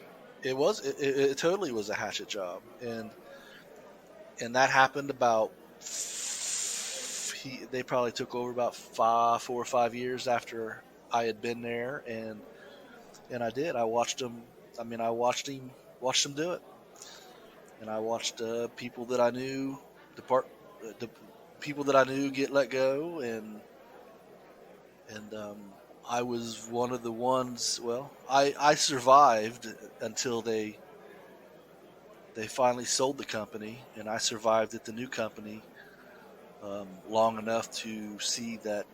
It totally was a hatchet job, and that happened about. They probably took over about 4 or 5 years after I had been there, and I did. I watched him. I mean, I watched him do it, and I watched people that I knew people that I knew get let go, and I was one of the ones. Well, I survived until they finally sold the company, and I survived at the new company long enough to see that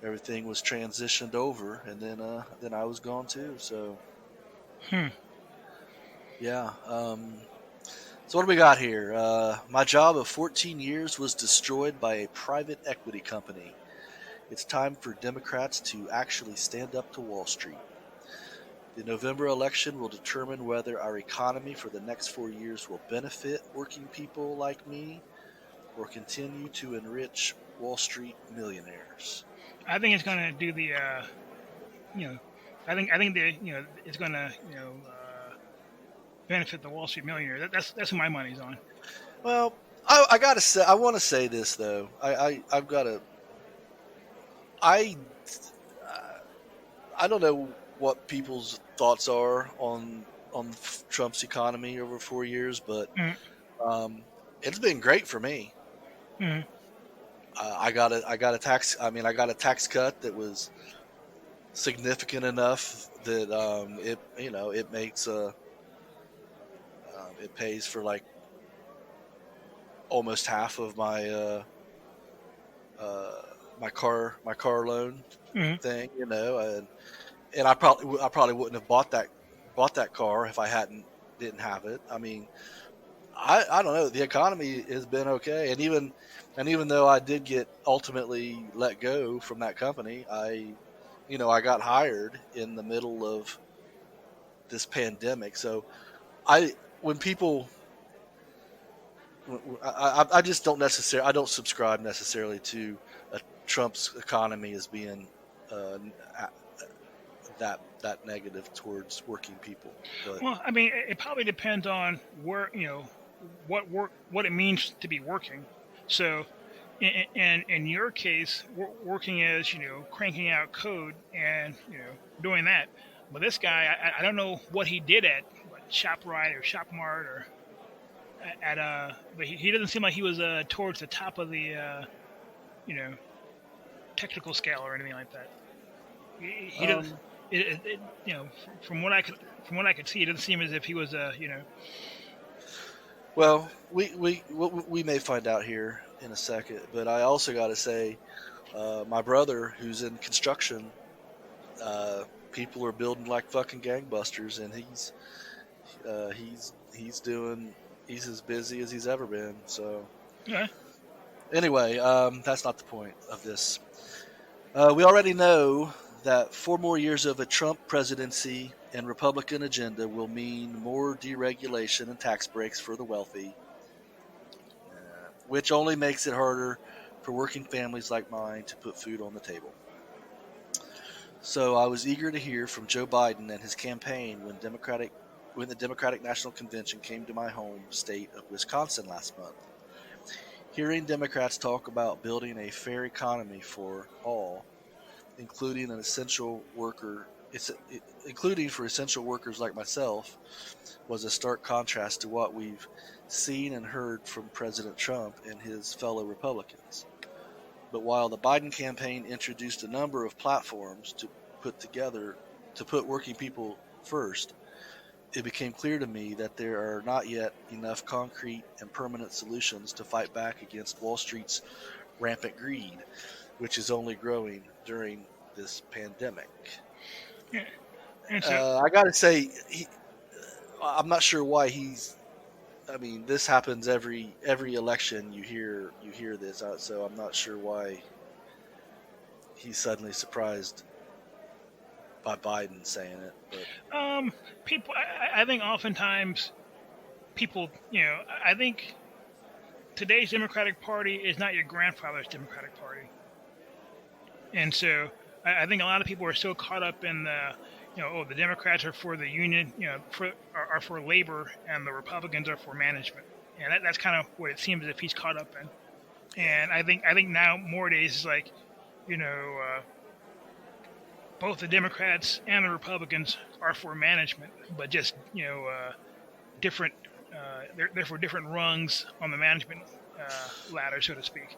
everything was transitioned over, and then I was gone too. So, yeah. So what do we got here? My job of 14 years was destroyed by a private equity company. It's time for Democrats to actually stand up to Wall Street. The November election will determine whether our economy for the next 4 years will benefit working people like me or continue to enrich Wall Street millionaires. I think it's going to do the, I think it's going to, benefit the Wall Street millionaire. That's who my money's on. Well, I gotta say, I want to say this though. I don't know what people's thoughts are on Trump's economy over 4 years, but it's been great for me. Mm-hmm. I got a tax cut that was significant enough that it makes it pays for like almost half of my my car loan thing, and I probably wouldn't have bought that car if I didn't have it. I mean, I don't know. The economy has been okay, and even though I did get ultimately let go from that company, I got hired in the middle of this pandemic. So I just don't subscribe necessarily to Trump's economy as being that negative towards working people. But, well, I mean, it probably depends on where what it means to be working. So, in your case, working is cranking out code and doing that. But this guy, I don't know what he did at ShopRite or ShopMart or but he doesn't seem like he was towards the top of the technical scale or anything like that. He doesn't. From what I could see, it doesn't seem as if he was Well, we may find out here in a second, but I also got to say, my brother, who's in construction, people are building like fucking gangbusters, and he's as busy as he's ever been. So, yeah. Anyway, that's not the point of this. We already know that 4 more years of a Trump presidency and Republican agenda will mean more deregulation and tax breaks for the wealthy, which only makes it harder for working families like mine to put food on the table. So I was eager to hear from Joe Biden and his campaign when the Democratic National Convention came to my home state of Wisconsin last month. Hearing Democrats talk about building a fair economy for all, including for essential workers like myself, was a stark contrast to what we've seen and heard from President Trump and his fellow Republicans. But while the Biden campaign introduced a number of platforms to put working people first, it became clear to me that there are not yet enough concrete and permanent solutions to fight back against Wall Street's rampant greed, which is only growing during this pandemic. Yeah. And so, I got to say, I'm not sure why he's. I mean, this happens every election. You hear this, so I'm not sure why he's suddenly surprised by Biden saying it. But people, I think oftentimes people, I think today's Democratic Party is not your grandfather's Democratic Party. And so I think a lot of people are so caught up in the Democrats are for the union, are for labor, and the Republicans are for management. And that's kind of what it seems as if he's caught up in. And I think now nowadays is like, both the Democrats and the Republicans are for management, but just different. They're for different rungs on the management ladder, so to speak.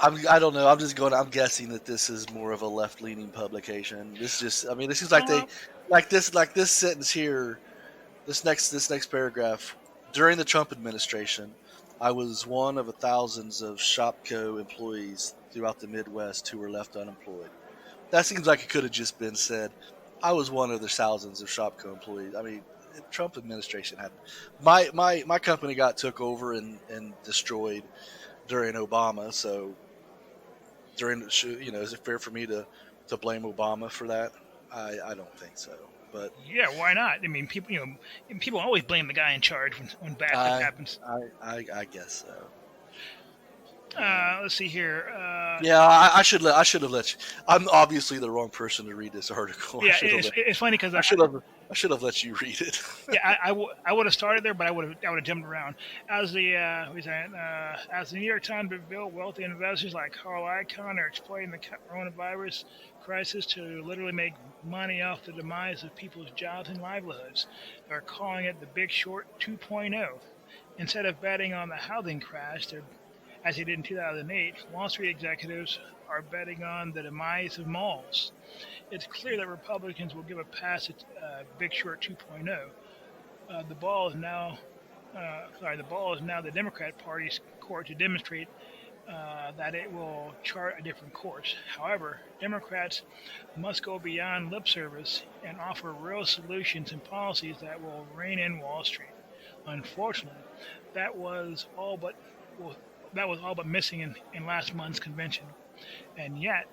I don't know. I'm guessing that this is more of a left-leaning publication. This seems like they, like this sentence here, this next paragraph. During the Trump administration, I was one of thousands of Shopko employees throughout the Midwest who were left unemployed. That seems like it could have just been said, I was one of the thousands of Shopko employees. I mean, the Trump administration had my company got took over and destroyed during Obama, so is it fair for me to blame Obama for that? I don't think so. But yeah, why not? I mean, people always blame the guy in charge when bad stuff happens. I guess so. Let's see here. Yeah, I should have let you. I'm obviously the wrong person to read this article. Yeah, it's funny because I should have let you read it. Yeah, I would have started there, but I would have jumped around. As the New York Times revealed, wealthy investors like Carl Icahn are exploiting the coronavirus crisis to literally make money off the demise of people's jobs and livelihoods. They're calling it the Big Short 2.0. Instead of betting on the housing crash, as they did in 2008, Wall Street executives are betting on the demise of malls. It's clear that Republicans will give a pass at Big Short 2.0. The ball is now the Democrat Party's court to demonstrate that it will chart a different course. However, Democrats must go beyond lip service and offer real solutions and policies that will rein in Wall Street. Unfortunately, that was all but missing in last month's convention. And yet,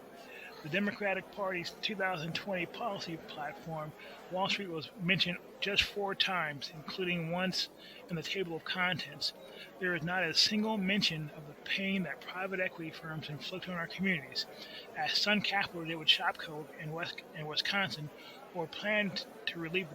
the Democratic Party's 2020 policy platform, Wall Street was mentioned just 4 times, including once in the table of contents. There is not a single mention of the pain that private equity firms inflict on our communities, as Sun Capital did with Shopko in Wisconsin, or planned to relieve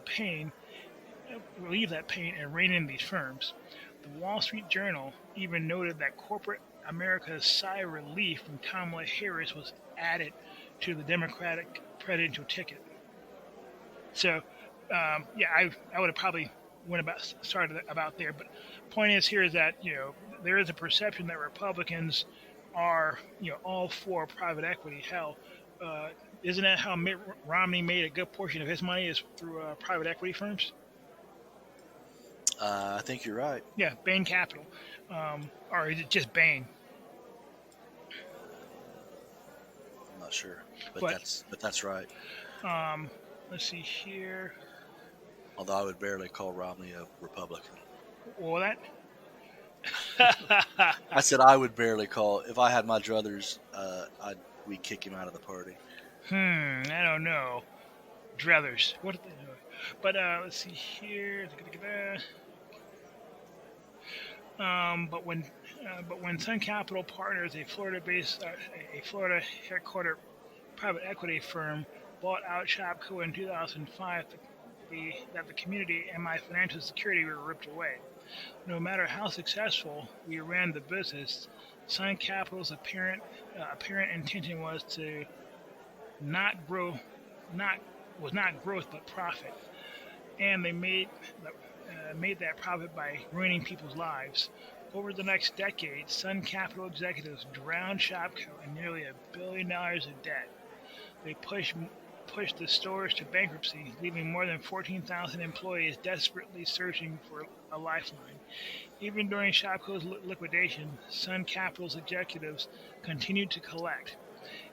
that pain and rein in these firms. The Wall Street Journal even noted that corporate America's sigh of relief when Kamala Harris was added to the Democratic presidential ticket. So, I would have probably started about there. But point is here is that there is a perception that Republicans are all for private equity. Hell, isn't that how Mitt Romney made a good portion of his money is through private equity firms? I think you're right. Yeah, Bain Capital, or is it just Bain? I'm not sure, but that's right. Let's see here. Although I would barely call Romney a Republican. Well, that. I said I would barely call. If I had my druthers, we'd kick him out of the party. I don't know. Druthers. What did they do? But let's see here. But when Sun Capital Partners, a Florida headquartered private equity firm, bought out Shopko in 2005, that the community and my financial security were ripped away. No matter how successful we ran the business, Sun Capital's apparent intention was to not growth but profit, and they made that profit by ruining people's lives. Over the next decade, Sun Capital executives drowned Shopko in nearly $1 billion of debt. They pushed the stores to bankruptcy, leaving more than 14,000 employees desperately searching for a lifeline. Even during Shopko's liquidation, Sun Capital's executives continued to collect.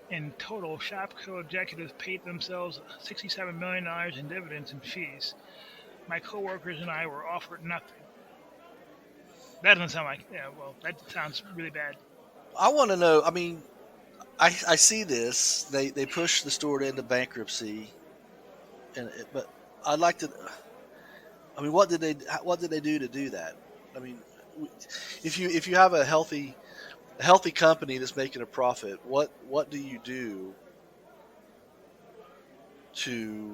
In total, Shopco executives paid themselves $67 million in dividends and fees. My coworkers and I were offered nothing. That doesn't sound like, well, that sounds really bad. I want to know. I mean, I see this. They push the store into bankruptcy, but I'd like to. I mean, what did they do to do that? I mean, if you have a healthy company that's making a profit, what do you do to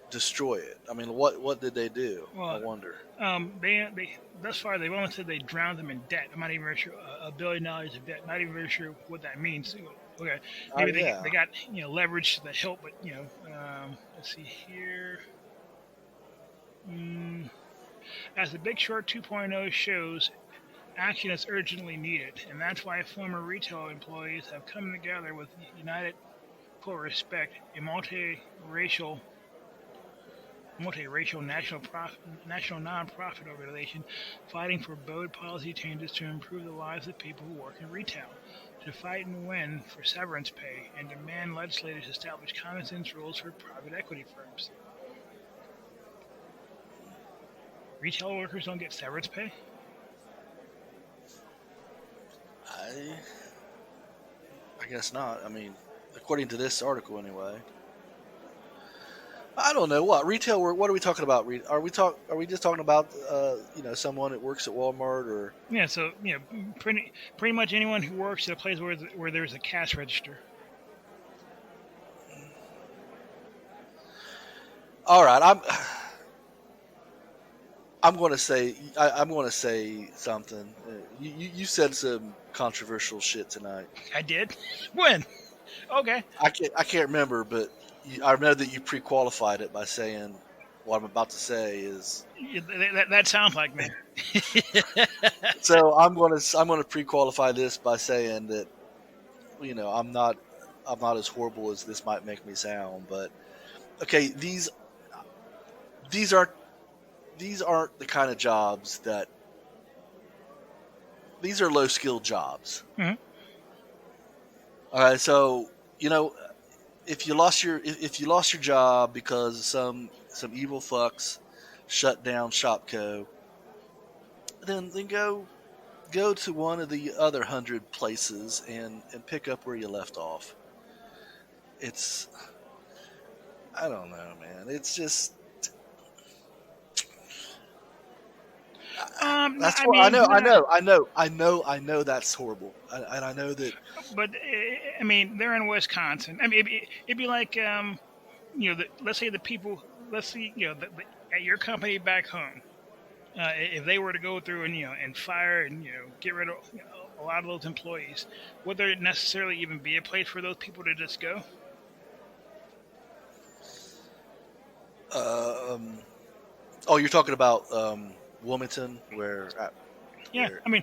destroy it? I mean, what did they do? Well, I wonder. They thus far they've only said they drowned them in debt. I'm not even very sure $1 billion of debt. Not even very sure what that means. Okay, maybe they got leverage to the hilt, but let's see here. As the Big Short 2.0 shows, action is urgently needed, and that's why former retail employees have come together with United for Respect, a multiracial national non-profit organization fighting for bold policy changes to improve the lives of people who work in retail, to fight and win for severance pay, and demand legislators establish common sense rules for private equity firms. Retail workers don't get severance pay? I guess not. I mean, according to this article, anyway. I don't know what retail work. What are we talking about? Are we just talking about someone that works at Walmart or? Yeah. So pretty much anyone who works at a place where there's a cash register. All right, I'm going to say something. You said some controversial shit tonight. I did. When? Okay. I can't remember, but I know that you pre-qualified it by saying what I'm about to say is. That sounds like me. So I'm going to pre-qualify this by saying that I'm not as horrible as this might make me sound, but okay, these aren't the kind of jobs that. These are low-skilled jobs. Mm-hmm. All right, so if you lost your job because some evil fucks shut down Shopco, then go to one of the other 100 places and pick up where you left off. It's, I don't know, man. It's just. That's I know that's horrible, and I know that. But I mean, they're in Wisconsin. I mean, it'd be like let's say the people, at your company back home, if they were to go through and fire and get rid of a lot of those employees, would there necessarily even be a place for those people to just go? You're talking about Wilmington, where I mean,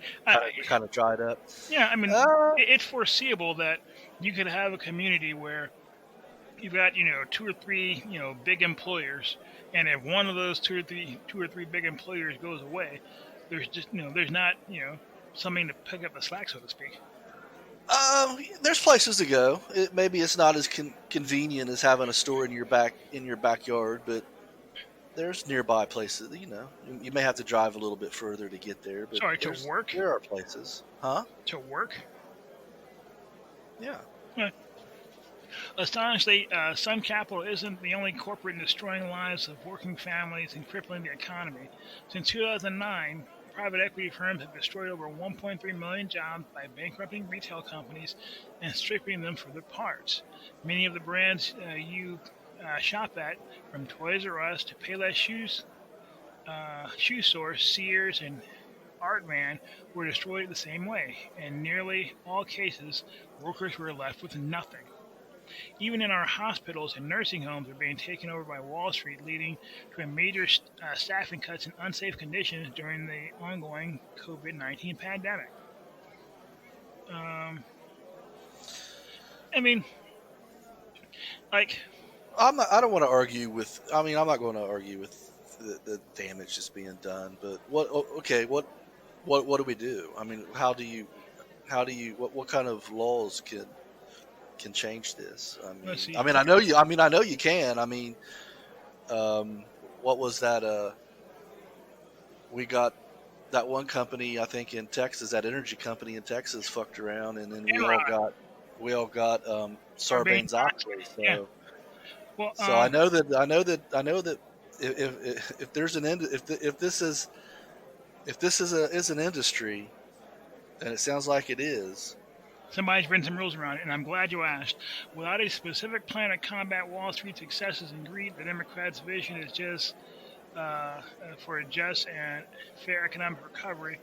kind of dried up. Yeah, I mean, it's foreseeable that you could have a community where you've got 2 or 3 big employers, and if one of those two or three big employers goes away, there's just there's not something to pick up the slack, so to speak. There's places to go. Maybe it's not as convenient as having a store in your backyard, but there's nearby places. You may have to drive a little bit further to get there. But sorry, to work? There are places, huh? To work? Yeah. Astonishingly, Sun Capital isn't the only corporate in destroying the lives of working families and crippling the economy. Since 2009, private equity firms have destroyed over 1.3 million jobs by bankrupting retail companies and stripping them for their parts. Many of the brands you shop at, from Toys R Us to Payless Shoe Source, Sears, and Artman, were destroyed the same way. In nearly all cases, workers were left with nothing. Even in our hospitals and nursing homes are being taken over by Wall Street, leading to a major staffing cuts and unsafe conditions during the ongoing COVID-19 pandemic. I mean, like, I'm not going to argue with the damage that's being done, but what do we do? I mean, what kind of laws can change this. Let's see. I mean, I know you. I mean, I know you can. I mean, what was that? We got that one company, I think, in Texas, that energy company in Texas, fucked around, and then we all got Sarbanes-Oxley. So, yeah. Well, so I know that if there's if this is an industry, and it sounds like it is. Somebody's written some rules around it, and I'm glad you asked. Without a specific plan to combat Wall Street's excesses and greed, the Democrats' vision is just for a just and fair economic recovery,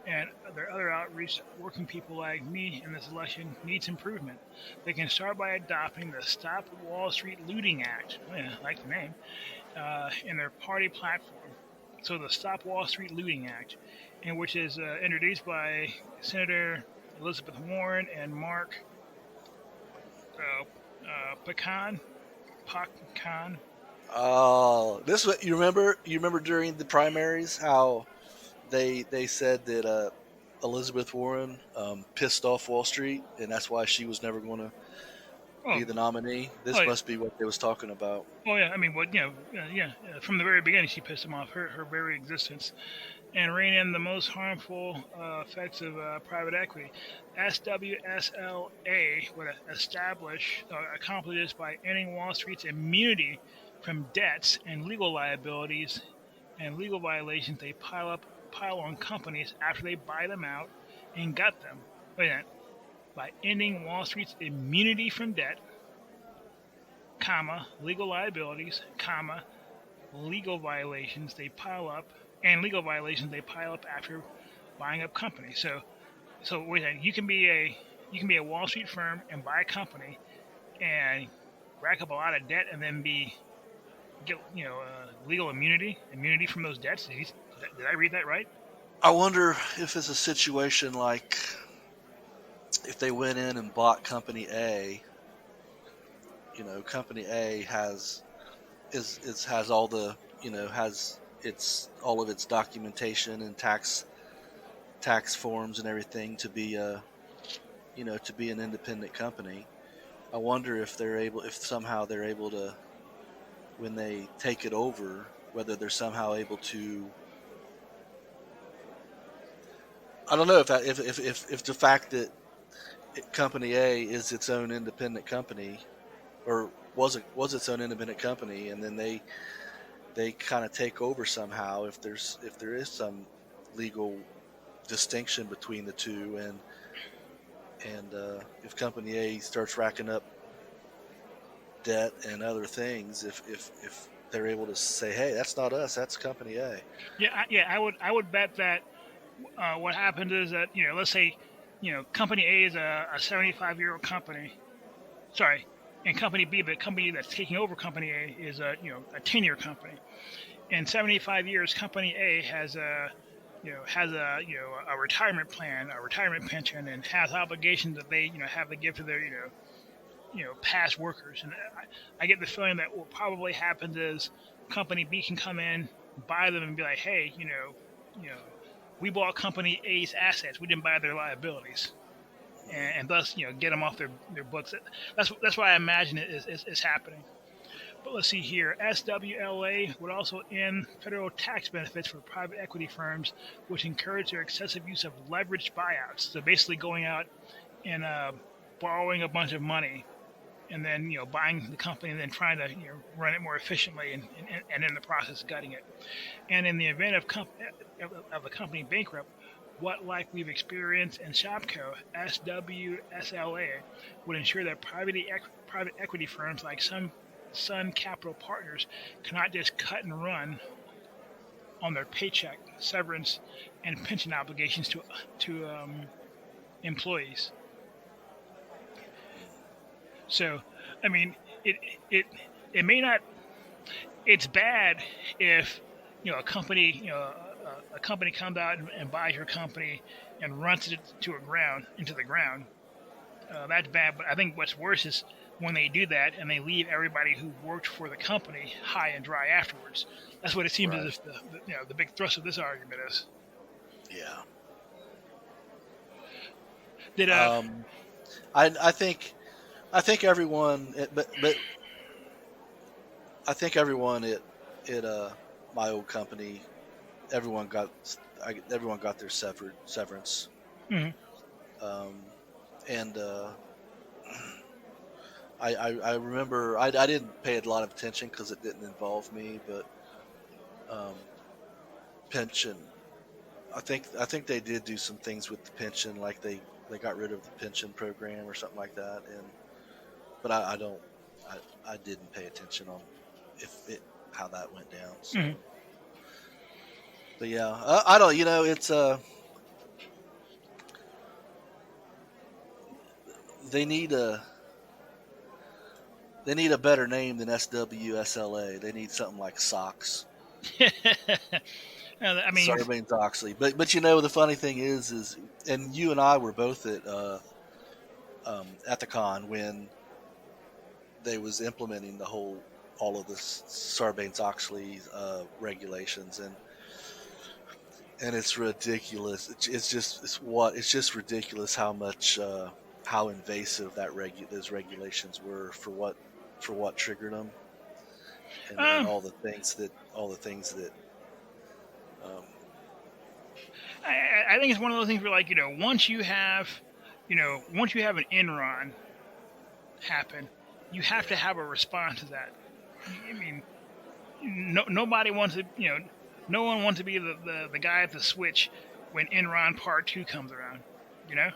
and their other outreach, working people like me in this election needs improvement. They can start by adopting the Stop Wall Street Looting Act, I like the name, in their party platform. So the Stop Wall Street Looting Act, in which is introduced by Senator Elizabeth Warren and Mark Pacan. Oh, this what you remember? You remember during the primaries how they said that Elizabeth Warren pissed off Wall Street, and that's why she was never going to be the nominee. This must be what they was talking about. Oh yeah, I mean, from the very beginning, she pissed them off. Her very existence. And rein in the most harmful effects of private equity. SWSLA would accomplish this by ending Wall Street's immunity from debts and legal liabilities and legal violations they pile on companies after they buy them out and gut them. By ending Wall Street's immunity from debt, legal liabilities, legal violations they pile up. And legal violations they pile up after buying up companies. So wait a minute, you can be a Wall Street firm and buy a company and rack up a lot of debt and then get legal immunity from those debts. Did I read that right? I wonder if it's a situation like if they went in and bought Company A. Company A has all the has all of its documentation and tax forms and everything to be to be an independent company. I wonder if somehow they're able to, when they take it over, whether they're somehow able to. I don't know if the fact that Company A is its own independent company, or was its own independent company, and then they kind of take over somehow, if there is some legal distinction between the two, and if Company A starts racking up debt and other things, if they're able to say, hey, that's not us, that's Company A. I would bet that what happens is that let's say Company A is a 75-year-old company. Sorry. And Company B, the company that's taking over Company A, is a 10-year company. In 75 years, Company A has a retirement plan, a retirement pension, and has obligations that they have to give to their past workers. And I get the feeling that what probably happens is Company B can come in, buy them, and be like, hey, we bought Company A's assets, we didn't buy their liabilities. And thus, get them off their books. That's why I imagine it is happening. But let's see here. SWLA would also end federal tax benefits for private equity firms, which encourage their excessive use of leveraged buyouts. So basically going out and borrowing a bunch of money, and then buying the company, and then trying to run it more efficiently, and in the process gutting it. And in the event of a company bankrupt, what like we've experienced in Shopco, SWSLA would ensure that private equity firms like Sun Capital Partners cannot just cut and run on their paycheck, severance, and pension obligations to employees. So, I mean, it may not. It's bad if a company a company comes out and buys your company and runs it into the ground. That's bad. But I think what's worse is when they do that and they leave everybody who worked for the company high and dry afterwards. That's what it seems as if the big thrust of this argument is. Yeah. Did I think I think everyone, but I think everyone at my old company, everyone got their severance. Mhm. And I remember I didn't pay a lot of attention because it didn't involve me, but pension. I think they did do some things with the pension, like they got rid of the pension program or something like that. But I didn't pay attention on how that went down. So. Mhm. But yeah, I don't. You know, it's they need a better name than SWSLA. They need something like Socks. I mean, Sarbanes-Oxley. But you know, the funny thing is, and you and I were both at the con when they was implementing all of the Sarbanes-Oxley regulations, and it's ridiculous. It's just ridiculous how much how invasive those regulations were for what triggered them, and all the things that I think it's one of those things where, like, you know, once you have an Enron happen, you have to have a response to that. I mean, nobody wants to, you know, no one wants to be the guy at the switch when Enron Part 2 comes around, you know?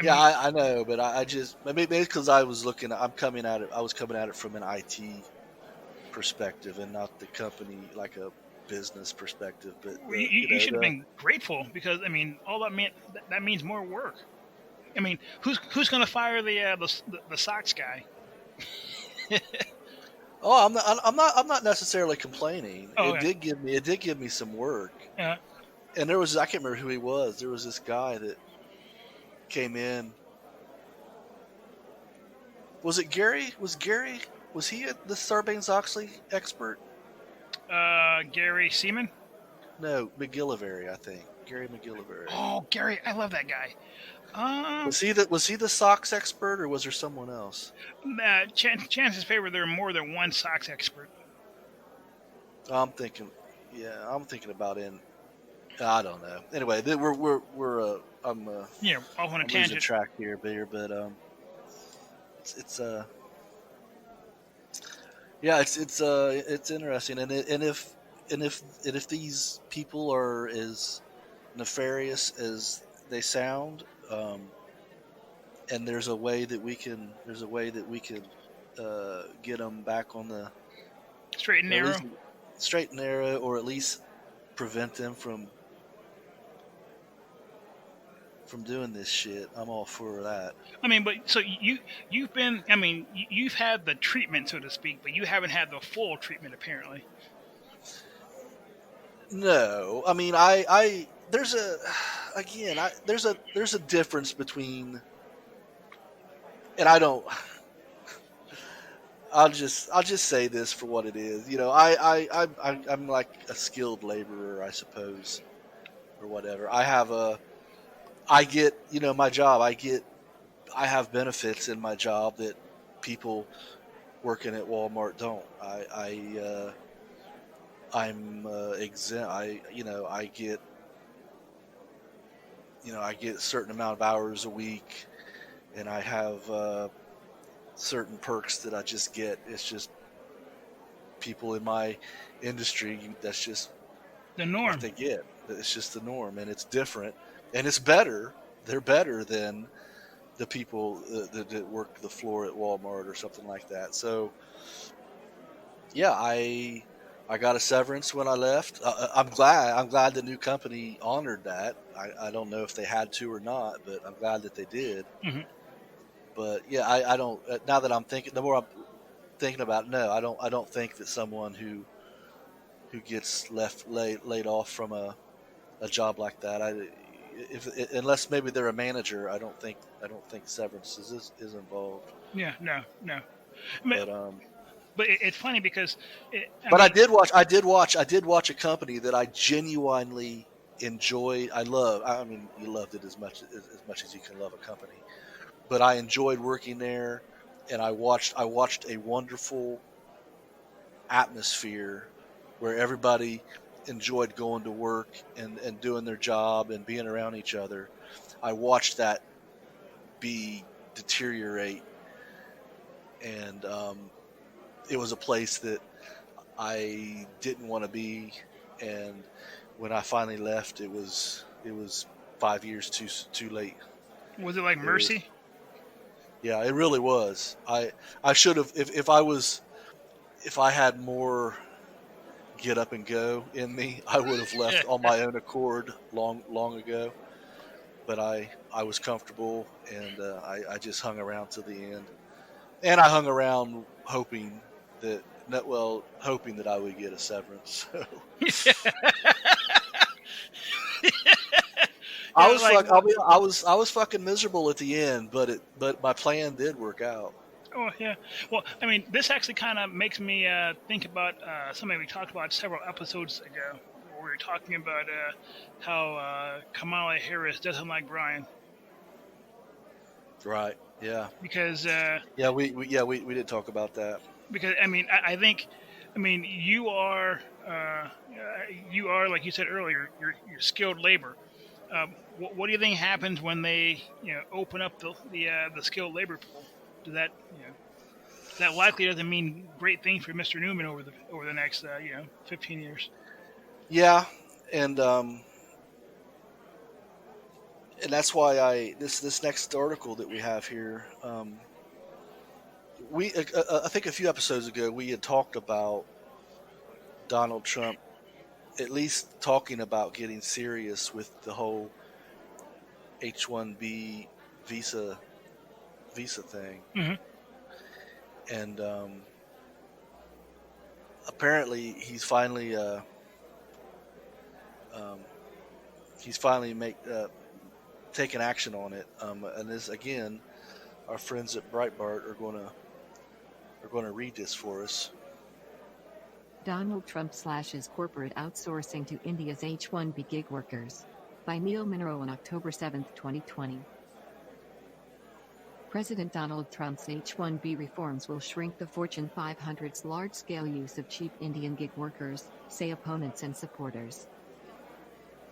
I know, but I just maybe because I was coming at it from an IT perspective and not the company, like a business perspective. But you should have been grateful, because I mean, all that means more work. I mean, who's going to fire the socks guy? Oh, I'm not necessarily complaining. Oh, it did give me some work. Yeah. And I can't remember who he was. There was this guy that came in. Was it Gary? Was he the Sarbanes-Oxley expert? Gary Seaman? No, McGillivray, I think. Gary McGillivray. Oh, Gary, I love that guy. Was he the socks expert, or was there someone else? Chances favor there are more than one socks expert. I'm thinking about I don't know. Anyway, we're I'm off on a losing tangent. track here, but it's interesting, and if these people are as nefarious as they sound, and there's a way that we can get them back on the straight and narrow, or at least prevent them from doing this shit. I'm all for that. I mean, but so you've had the treatment, so to speak, but you haven't had the full treatment, apparently. No, I mean, there's a difference between, and I'll just say this for what it is. You know, I'm like a skilled laborer, I suppose, or whatever. I get, you know, my job. I have benefits in my job that people working at Walmart don't. I'm exempt. I get a certain amount of hours a week, and I have certain perks that I just get. It's just people in my industry. That's just the norm. What they get. It's just the norm, and it's different, and it's better. They're better than the people that work the floor at Walmart or something like that. So, yeah, I got a severance when I left. I'm glad the new company honored that. I don't know if they had to or not, but I'm glad that they did. Mm-hmm. But yeah, I don't. Now that I'm thinking, the more I'm thinking about it, no, I don't think that someone who gets laid off from a job like that, unless maybe they're a manager, I don't think severance is involved. Yeah, no. But it's funny because. I did watch a company that I genuinely enjoyed. I mean, you loved it as much as you can love a company. but I enjoyed working there, and I watched a wonderful atmosphere where everybody enjoyed going to work and doing their job and being around each other. I watched that deteriorate, and it was a place that I didn't want to be. And when I finally left, it was 5 years too late. Was it like Mercy? Yeah, it really was. I should have, if I had more get up and go in me, I would have left on my own accord long ago. But I was comfortable, and I just hung around to the end. And I hung around hoping that I would get a severance. So. I was fucking miserable at the end, but my plan did work out. Oh yeah. Well, I mean, this actually kind of makes me think about something we talked about several episodes ago. Where we were talking about how Kamala Harris doesn't like Bryan. Right. Yeah. Because we did talk about that. Because I mean, I think, I mean, you are like you said earlier, you're skilled labor. What do you think happens when they open up the skilled labor pool? Does that that likely doesn't mean great things for Mr. Newman over the next 15 years? Yeah, and that's why this next article that we have here, I think a few episodes ago we had talked about Donald Trump at least talking about getting serious with the whole H-1B visa thing. Mm-hmm. And apparently he's finally taken action on it. And this again, our friends at Breitbart are going to read this for us. Donald Trump slashes corporate outsourcing to India's H-1B gig workers. By Neil Monroe on October 7, 2020. President Donald Trump's H-1B reforms will shrink the Fortune 500's large-scale use of cheap Indian gig workers, say opponents and supporters.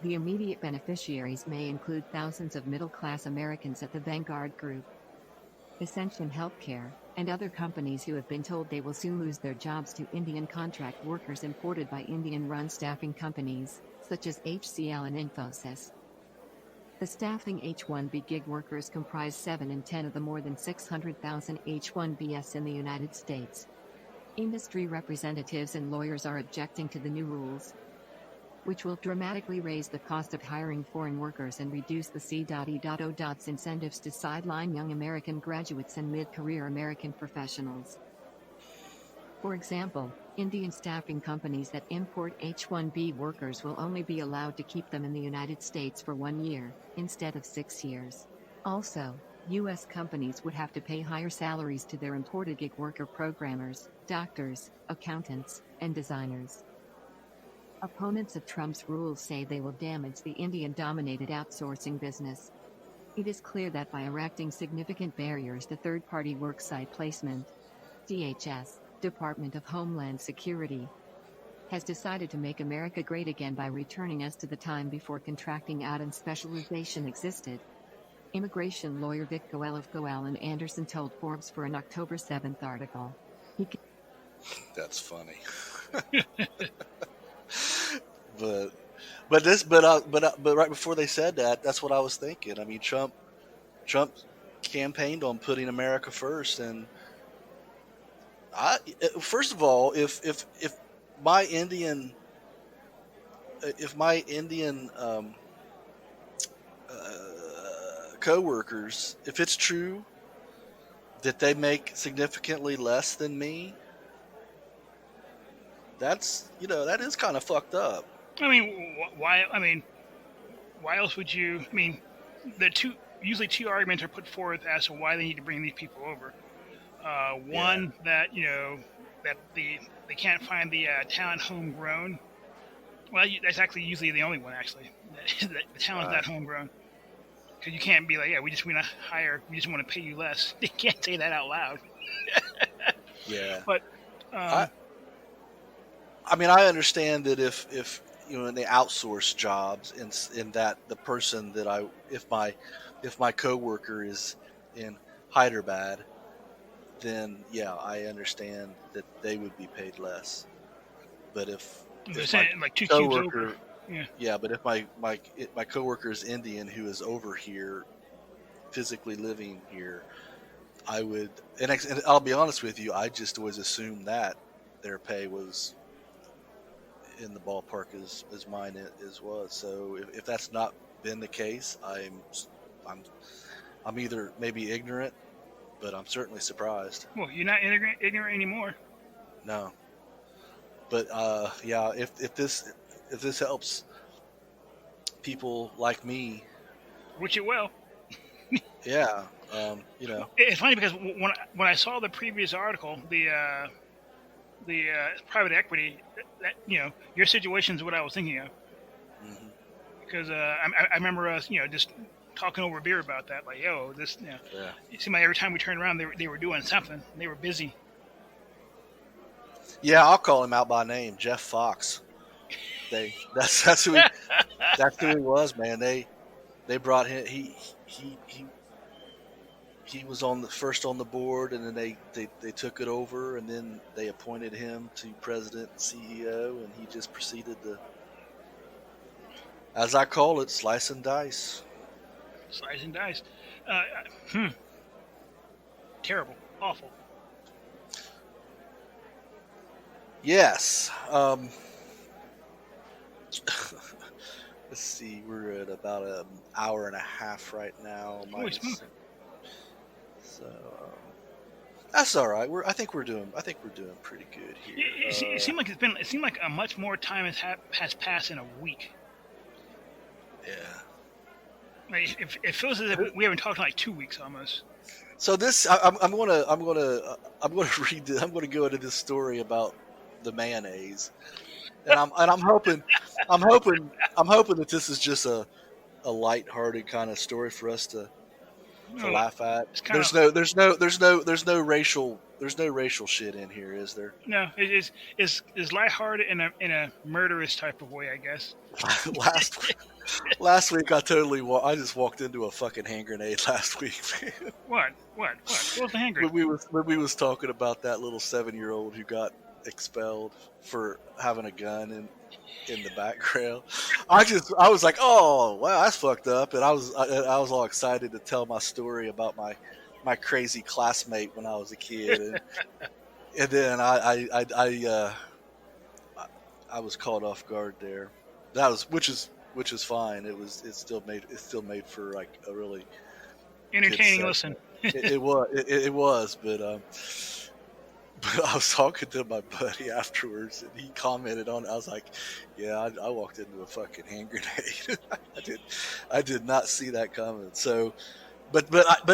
The immediate beneficiaries may include thousands of middle-class Americans at the Vanguard Group, Ascension Healthcare, and other companies who have been told they will soon lose their jobs to Indian contract workers imported by Indian-run staffing companies, such as HCL and Infosys. The staffing H-1B gig workers comprise 7 in 10 of the more than 600,000 H-1Bs in the United States. Industry representatives and lawyers are objecting to the new rules, which will dramatically raise the cost of hiring foreign workers and reduce the C.E.O.'s incentives to sideline young American graduates and mid-career American professionals. For example, Indian staffing companies that import H-1B workers will only be allowed to keep them in the United States for 1 year, instead of 6 years. Also, U.S. companies would have to pay higher salaries to their imported gig worker programmers, doctors, accountants, and designers. Opponents of Trump's rules say they will damage the Indian-dominated outsourcing business. It is clear that by erecting significant barriers to third-party worksite placement, DHS, Department of Homeland Security, has decided to make America great again by returning us to the time before contracting out and specialization existed. Immigration lawyer Vic Goel of Goel and Anderson told Forbes for an October 7th article. That's funny. But right before they said that, that's what I was thinking. I mean, Trump campaigned on putting America first, and first of all, if my Indian co-workers, if it's true that they make significantly less than me, that is kind of fucked up. I mean, why? I mean, why else would you? I mean, usually two arguments are put forth as to why they need to bring these people over. One, that that they can't find the talent homegrown. Well, that's actually usually the only one. Actually, the talent's not homegrown. Because you can't be like, yeah, we just want to pay you less. You can't say that out loud. Yeah. But I mean, I understand that if in the outsourced jobs, in that the person that if my coworker is in Hyderabad, then yeah, I understand that they would be paid less. But if saying like 2 cubes over, yeah, but if my coworker is Indian who is over here, physically living here, I would, and I'll be honest with you, I just always assumed that their pay was in the ballpark as mine was. So if that's not been the case, I'm either maybe ignorant, but I'm certainly surprised. Well, you're not ignorant anymore. No, but yeah, if this helps people like me, which it will. Yeah, it's funny because when I saw the previous article, the private equity, that your situation is what I was thinking of. Mm-hmm. Because I remember us, just talking over beer about that. Like, yo, this, Yeah. It seemed like every time we turned around, they were doing something. They were busy. Yeah, I'll call him out by name, Jeff Fox. That's who he was, man. They brought him. He was first on the board, and then they took it over, and then they appointed him to president and CEO, and he just proceeded to, as I call it, slice and dice. Slice and dice. Terrible. Awful. Yes. Let's see. We're at about an hour and a half right now. So that's all right. I think we're doing pretty good here. It seemed like a much more time has passed in a week. Yeah. Like it feels as if we haven't talked in like 2 weeks almost. So this, I'm gonna read. I'm gonna go into this story about the mayonnaise, and I'm hoping that this is just a lighthearted kind of story for us to laugh at. There's no racial shit in here, is there? No, it's lighthearted in a murderous type of way, I guess. Last week I just walked into a fucking hand grenade last week. What? What was the hand grenade? When we was talking about that little 7-year-old who got expelled for having a gun in the background. I was like, oh wow, that's fucked up, and I was all excited to tell my story about my crazy classmate when I was a kid, and then I was caught off guard there. Which is fine. It still made for like a really entertaining listen. It was, but I was talking to my buddy afterwards, and he commented on it. I was like, "Yeah, I walked into a fucking hand grenade. I did not see that coming." So, but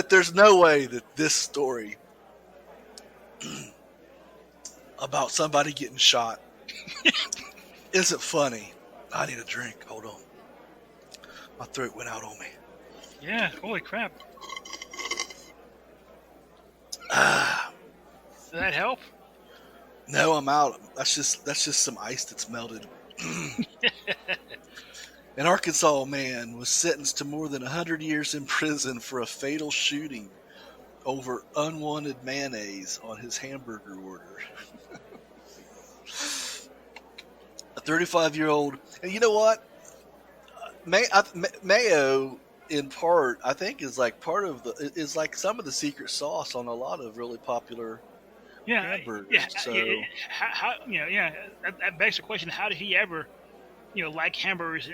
there's no way that this story about somebody getting shot isn't funny. I need a drink. Hold on, my throat went out on me. Yeah, holy crap. Does that help? No, I'm out. That's just some ice that's melted. An Arkansas man was sentenced to more than 100 years in prison for a fatal shooting over unwanted mayonnaise on his hamburger order. A 35-year-old, and you know what? Mayo, in part, I think is like some of the secret sauce on a lot of really popular hamburgers. Yeah. So that begs the question: how did he ever, like hamburgers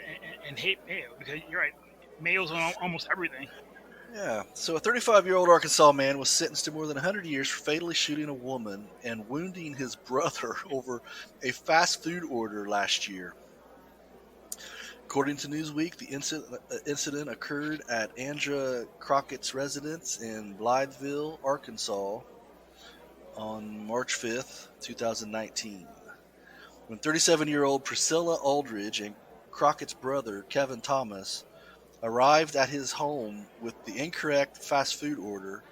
and hate mayo? Because you're right, mayo's on almost everything. Yeah. So a 35-year-old Arkansas man was sentenced to more than 100 years for fatally shooting a woman and wounding his brother over a fast food order last year. According to Newsweek, the incident occurred at Andra Crockett's residence in Blytheville, Arkansas, on March 5th, 2019, when 37-year-old Priscilla Aldridge and Crockett's brother, Kevin Thomas, arrived at his home with the incorrect fast food order.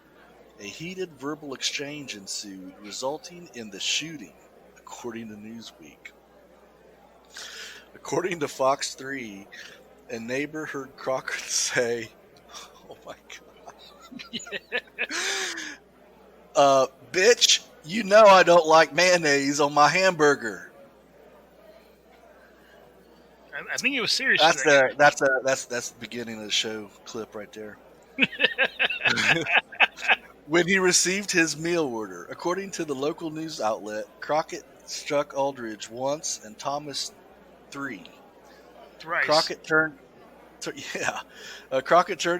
A heated verbal exchange ensued, resulting in the shooting, according to Newsweek. According to Fox 3, a neighbor heard Crocker say, "Oh my god, bitch, you know I don't like mayonnaise on my hamburger." I think it was serious. That's the beginning of the show clip right there. When he received his meal order, according to the local news outlet, Crockett struck Aldridge once and Thomas three. Thrice. Crockett turned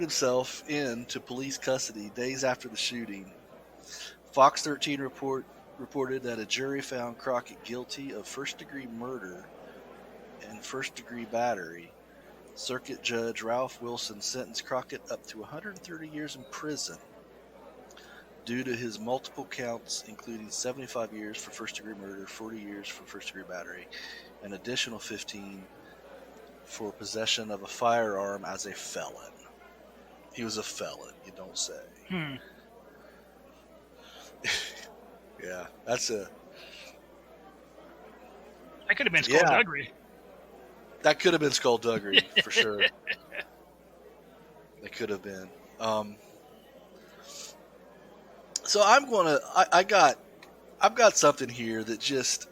himself in to police custody days after the shooting. Fox 13 reported that a jury found Crockett guilty of first-degree murder and first-degree battery. Circuit Judge Ralph Wilson sentenced Crockett up to 130 years in prison due to his multiple counts, including 75 years for first-degree murder, 40 years for first-degree battery, an additional 15 for possession of a firearm as a felon. He was a felon, you don't say. Yeah, that's a... That could have been Skulduggery. That could have been Skulduggery, for sure. It could have been. So I've got something here that just,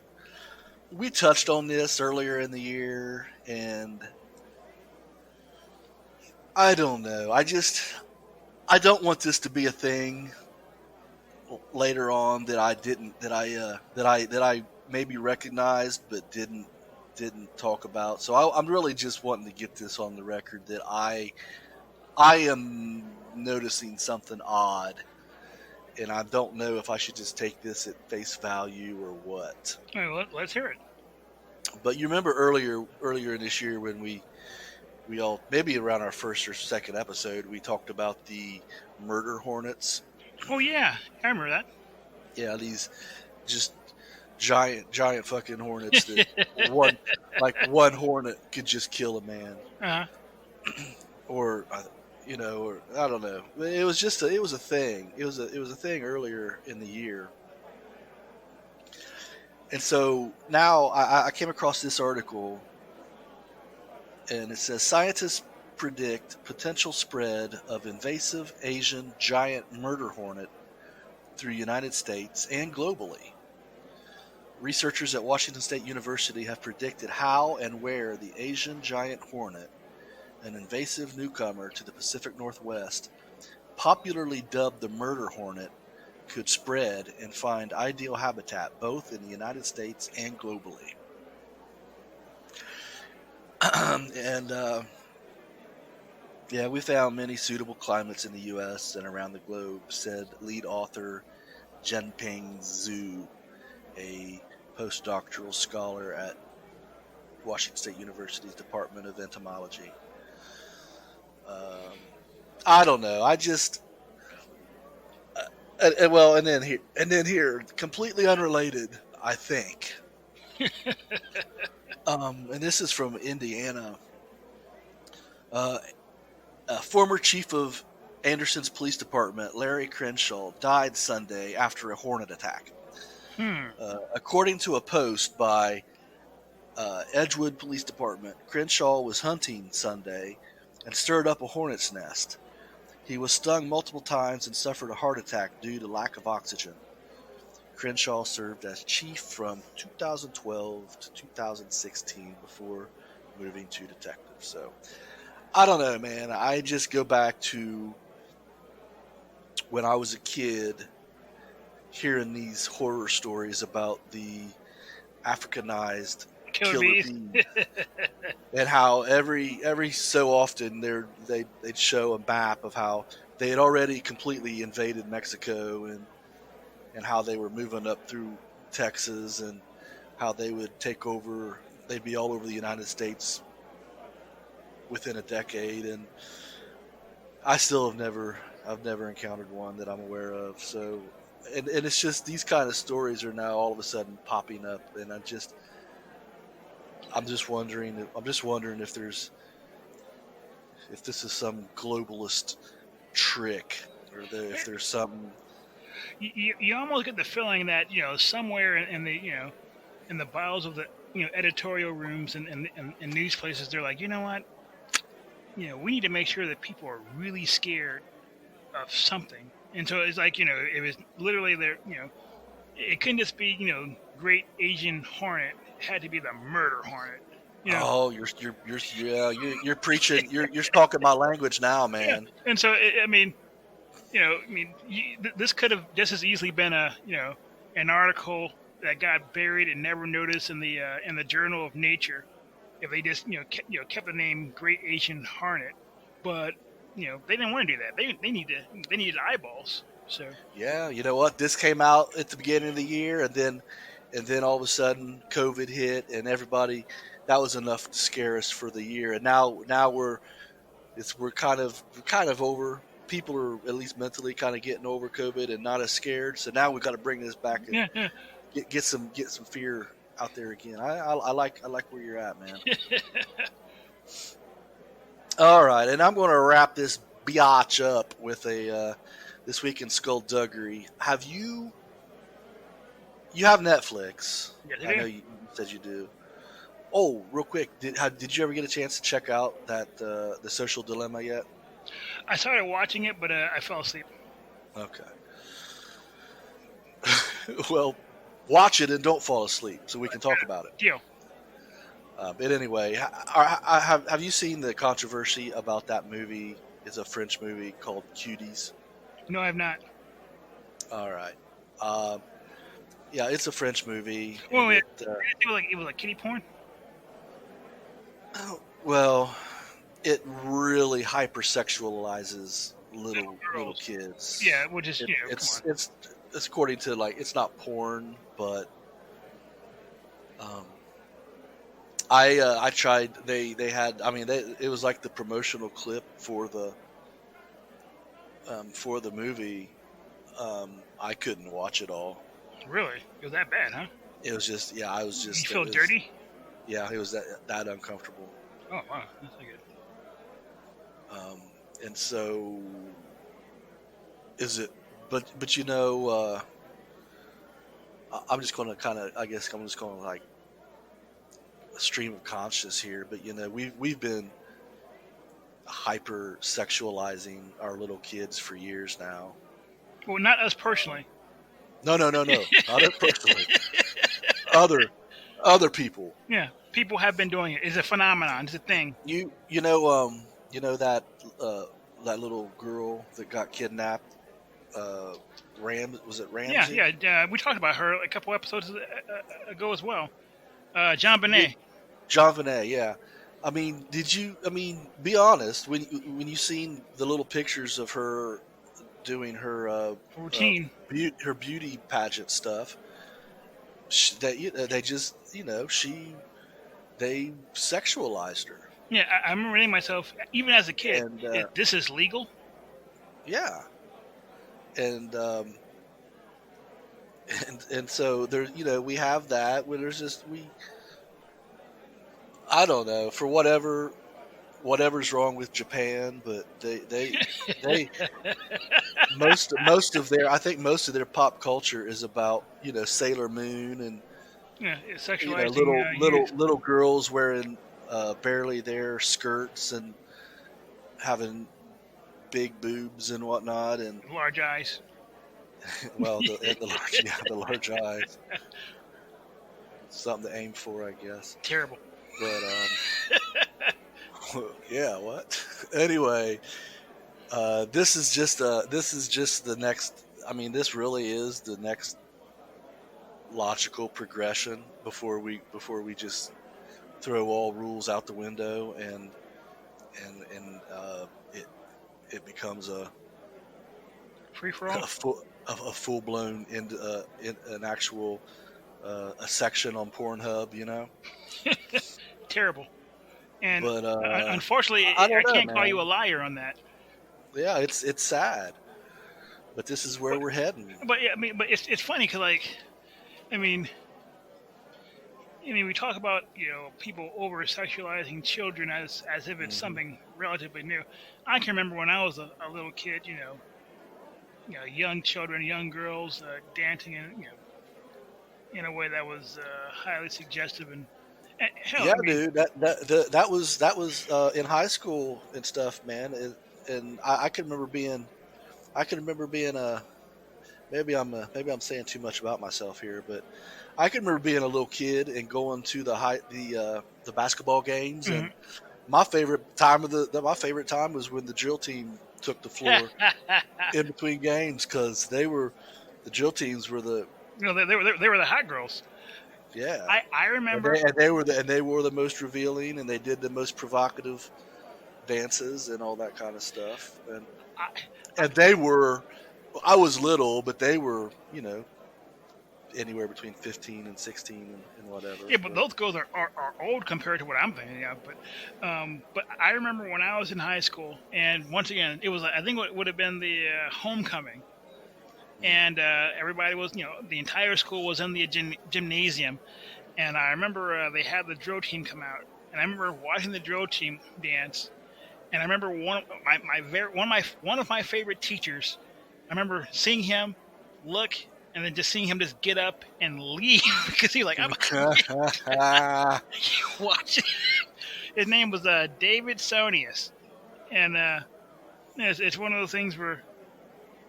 we touched on this earlier in the year, and I don't know. I don't want this to be a thing later on that I maybe recognized but didn't talk about. So I'm really just wanting to get this on the record that I am noticing something odd, and I don't know if I should just take this at face value or what. All right, let's hear it. But you remember earlier in this year when we all, maybe around our first or second episode, we talked about the murder hornets. Oh yeah, I remember that. Yeah, these just giant fucking hornets that one hornet could just kill a man. Uh-huh. Or or I don't know. It was a thing. It was a thing earlier in the year. And so now I came across this article, and it says scientists predict potential spread of invasive Asian giant murder hornet through United States and globally. Researchers at Washington State University have predicted how and where the Asian giant hornet, an invasive newcomer to the Pacific Northwest, popularly dubbed the murder hornet, could spread and find ideal habitat both in the United States and globally. We found many suitable climates in the U.S. and around the globe, said lead author Jianping Zhu, a postdoctoral scholar at Washington State University's Department of Entomology. I don't know. I just and then here, completely unrelated, I think. And this is from Indiana. Former chief of Anderson's police department, Larry Crenshaw, died Sunday after a hornet attack. According to a post by Edgewood Police Department, Crenshaw was hunting Sunday and stirred up a hornet's nest. He was stung multiple times and suffered a heart attack due to lack of oxygen. Crenshaw served as chief from 2012 to 2016 before moving to detective. So, I don't know, man. I just go back to when I was a kid, hearing these horror stories about the Africanized killer bees. And how every so often they'd show a map of how they had already completely invaded Mexico and how they were moving up through Texas and how they would take over. They'd be all over the United States within a decade, and I've never encountered one that I'm aware of. So, and it's just these kind of stories are now all of a sudden popping up, and I'm just wondering if there's if this is some globalist trick, or if there's some. You almost get the feeling that somewhere in the in the bowels of the editorial rooms and news places, they're like, you know what, we need to make sure that people are really scared of something, and so it's like it was literally there. It couldn't just be great Asian hornet. It had to be the murder hornet. Oh, you're preaching. You're talking my language now, man. Yeah. And so this could have just as easily been an article that got buried and never noticed in the Journal of Nature, if they just kept the name Great Asian Hornet, but they didn't want to do that. They needed eyeballs. So yeah, you know what? This came out at the beginning of the year, and then all of a sudden COVID hit, and everybody, that was enough to scare us for the year. And now we're kind of over. People are at least mentally kind of getting over COVID and not as scared. So now we've got to bring this back and get some fear out there again. I like where you're at, man. All right, and I'm going to wrap this biatch up with a this week in Skulduggery. You have Netflix? Yes, I know you said you do. Oh, real quick, did you ever get a chance to check out that the Social Dilemma yet? I started watching it, but I fell asleep. Okay. Well, watch it and don't fall asleep so we can talk about it. Deal. But anyway, have you seen the controversy about that movie? It's a French movie called Cuties. No, I have not. All right. Yeah, it's a French movie. Wait, it was like kitty porn? Well, it really hypersexualizes little kids. Yeah, which is it's according to it's not porn, but I tried. They had. I mean, it was like the promotional clip for the movie. I couldn't watch it all. Really? It was that bad, huh? It was just I was just. You feel dirty? Yeah, it was that uncomfortable. Oh wow, that's not good. And so, is it? But I'm just going to I'm just going to like a stream of conscious here. But we've been hyper sexualizing our little kids for years now. Well, not us personally. No, not us personally. Other people. Yeah, people have been doing it. It's a phenomenon. It's a thing. You know that little girl that got kidnapped. Was it Ramsey? Yeah. We talked about her a couple episodes ago as well. John Bonet. John Bonet, yeah. I mean, be honest. When you seen the little pictures of her doing her routine, her beauty pageant stuff, they sexualized her. Yeah, I remember reading myself, even as a kid, this is legal? Yeah. And so there, we have that where there's just, I don't know, for whatever's wrong with Japan, but they most of their pop culture is about, Sailor Moon and, sexualizing little girls wearing barely their skirts and having big boobs and whatnot, and large eyes. Well, the large eyes. Something to aim for, I guess. Terrible. But yeah. What? Anyway, this is just the next. I mean, this really is the next logical progression before we just throw all rules out the window and it becomes a free for all, a full blown in an actual a section on Pornhub, Terrible. And but unfortunately, I can't call you a liar on that. Yeah, it's sad, but this is where we're heading. But yeah, but it's funny because I mean, we talk about people over sexualizing children as if it's something relatively new. I can remember when I was a little kid, young children, young girls dancing in a way that was highly suggestive and hell, Yeah, I mean, dude, that was in high school and stuff, man. And I can remember being maybe I'm saying too much about myself here, but I can remember being a little kid and going to the basketball games, and my favorite time my favorite time was when the drill team took the floor in between games, because the drill teams were the they were the hot girls. yeah. I remember, And they were the most revealing, and they did the most provocative dances and all that kind of stuff. And they were, I was little, but they were, anywhere between 15 and 16 and whatever. Yeah, but those girls are old compared to what I'm thinking of. But I remember when I was in high school, and once again, it was, I think it would have been the homecoming. And everybody was, the entire school was in the gymnasium. And I remember they had the drill team come out. And I remember watching the drill team dance. And I remember one of my favorite teachers. I remember seeing him look, and then just seeing him just get up and leave because he's like, I'm watch it. His name was David Sonius, and it's one of those things where,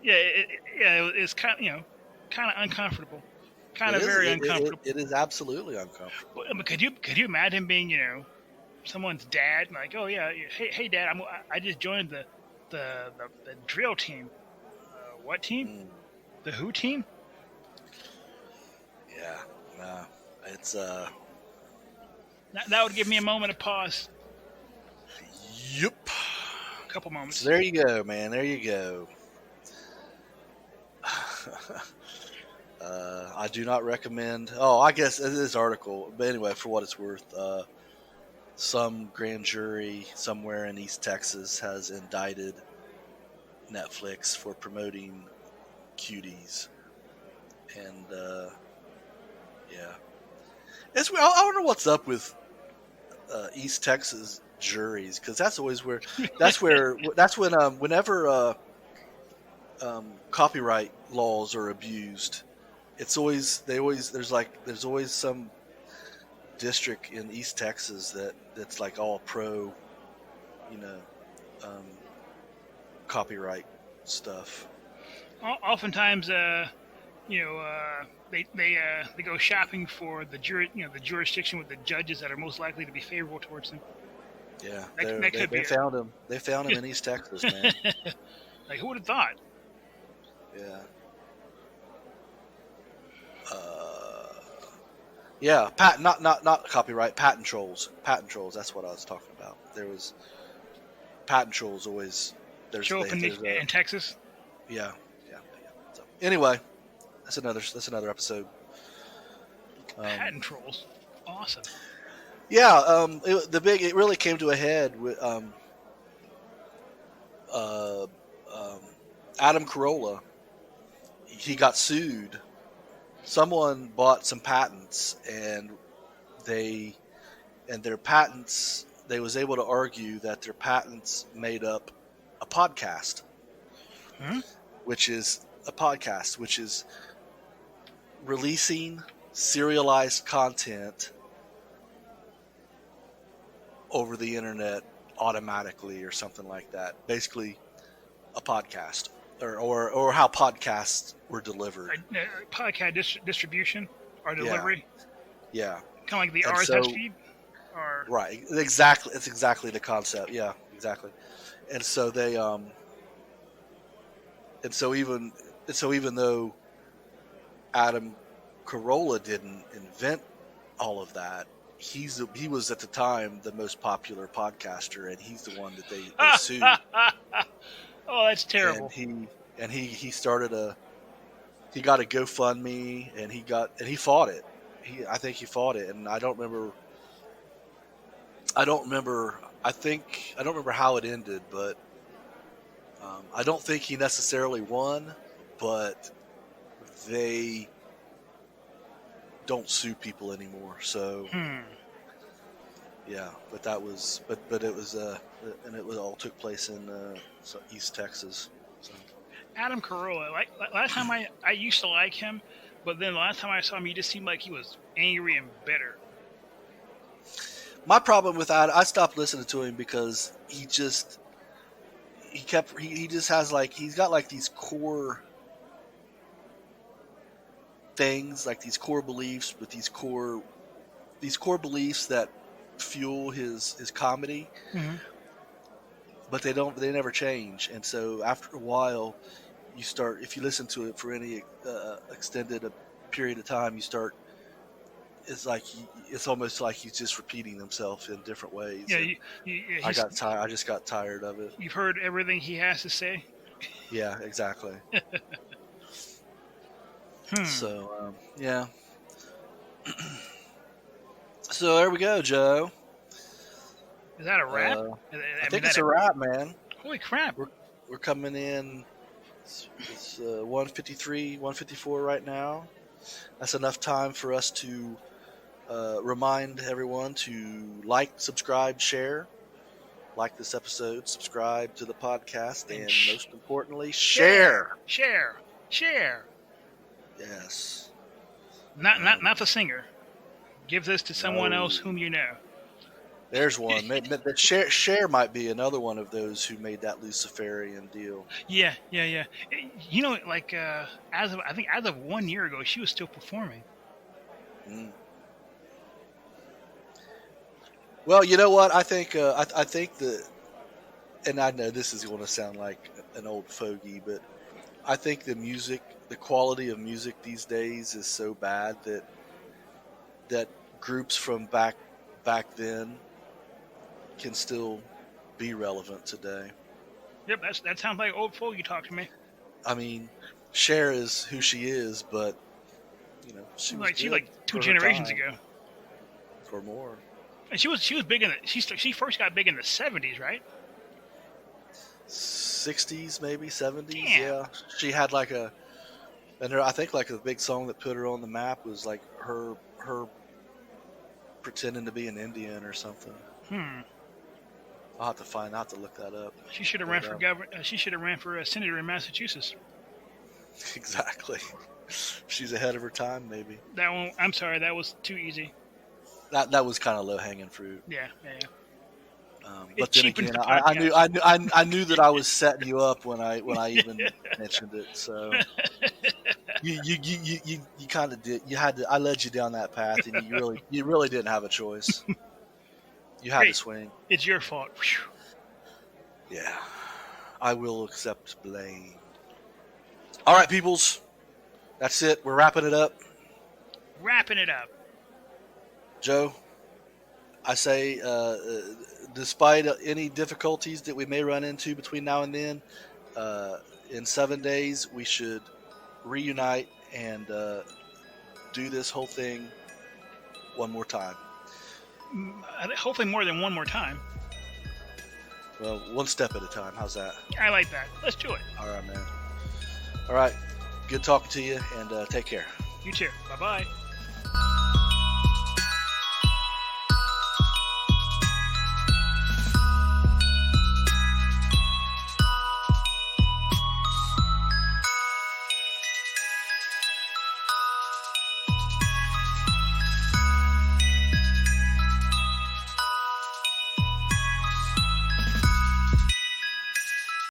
it's kind of uncomfortable, very uncomfortable. It is absolutely uncomfortable. But could you imagine being someone's dad, like, oh yeah, hey dad, I just joined the drill team. What team? The who team? Yeah, no, it's that would give me a moment of pause. Yep. A couple moments. So there you go, man. There you go. I do not recommend. Oh, I guess this article, but anyway, for what it's worth, some grand jury somewhere in East Texas has indicted Netflix for promoting Cuties, and yeah, I wonder what's up with East Texas juries, because that's when whenever copyright laws are abused, there's always some district in East Texas that's like all pro, copyright stuff. Oftentimes, they go shopping for the jurisdiction with the judges that are most likely to be favorable towards them. Yeah, they found him. They found him in East Texas, man. Like, who would have thought? Yeah. Yeah, not copyright, patent trolls. Patent trolls. That's what I was talking about. There was patent trolls always. Show up in Texas. Yeah. So, anyway, that's another episode. Patent trolls, awesome. Yeah, it really came to a head with Adam Carolla. He got sued. Someone bought some patents, and their patents, they was able to argue that their patents made up a podcast, which is releasing serialized content over the internet automatically, or something like that. Basically, a podcast, or how podcasts were delivered. Podcast distribution or delivery. Yeah. Kind of like the RSS feed. Or... Right. Exactly. It's exactly the concept. Yeah. Exactly. And so they even though Adam Carolla didn't invent all of that, he was at the time the most popular podcaster, and he's the one that they sued. Oh, that's terrible. And he started he got a GoFundMe, and he fought it. I think he fought it, and I don't remember how it ended, but I don't think he necessarily won, but they don't sue people anymore. So yeah, but it was and it was all took place in East Texas. So. Adam Carolla, like last time I used to like him, but then the last time I saw him, he just seemed like he was angry and bitter. My problem with that, I stopped listening to him because he just has like, he's got like these core things, like these core beliefs with these core beliefs that fuel his comedy, but they never change. And so after a while, you start, if you listen to it for any extended period of time, you start, it's like it's almost like he's just repeating himself in different ways. Yeah, I just got tired of it. You've heard everything he has to say. Yeah, exactly. So yeah. So there we go, Joe. Is that a wrap? I think it's a wrap, man. Holy crap! We're coming in. It's 153, 154 right now. That's enough time for us to remind everyone to like, subscribe, share. Like this episode, subscribe to the podcast, and most importantly, share. Share. Yes. Not the singer. Give this to someone else whom you know. There's one. Cher might be another one of those who made that Luciferian deal. Yeah. You know, like as of 1 year ago, she was still performing. Well, you know what? I think that, and I know this is going to sound like an old fogey, but I think the quality of music these days is so bad that groups from back then can still be relevant today. Yep, that sounds like old fogey talk to me. I mean, Cher is who she is, but you know, she like 2 generations ago or more. And she was big in she first got big in the 70s, right? 60s, maybe 70s. Damn. Yeah, she had like I think like a big song that put her on the map was like her pretending to be an Indian or something. I'll have to look that up. She should have ran for governor. She should have ran for a senator in Massachusetts. Exactly. She's ahead of her time, maybe. That one. I'm sorry, that was too easy. That was kind of low hanging fruit. Yeah. But then again, I knew that I was setting you up when I even mentioned it. So you kind of did. You had to. I led you down that path, and you really didn't have a choice. You had to swing. It's your fault. Whew. Yeah, I will accept blame. All right, peoples, that's it. We're wrapping it up. Joe, I say, despite any difficulties that we may run into between now and then, in 7 days we should reunite and do this whole thing one more time. Hopefully more than one more time. Well, one step at a time. How's that? I like that. Let's do it. All right, man. All right. Good talking to you, and take care. You too. Bye-bye.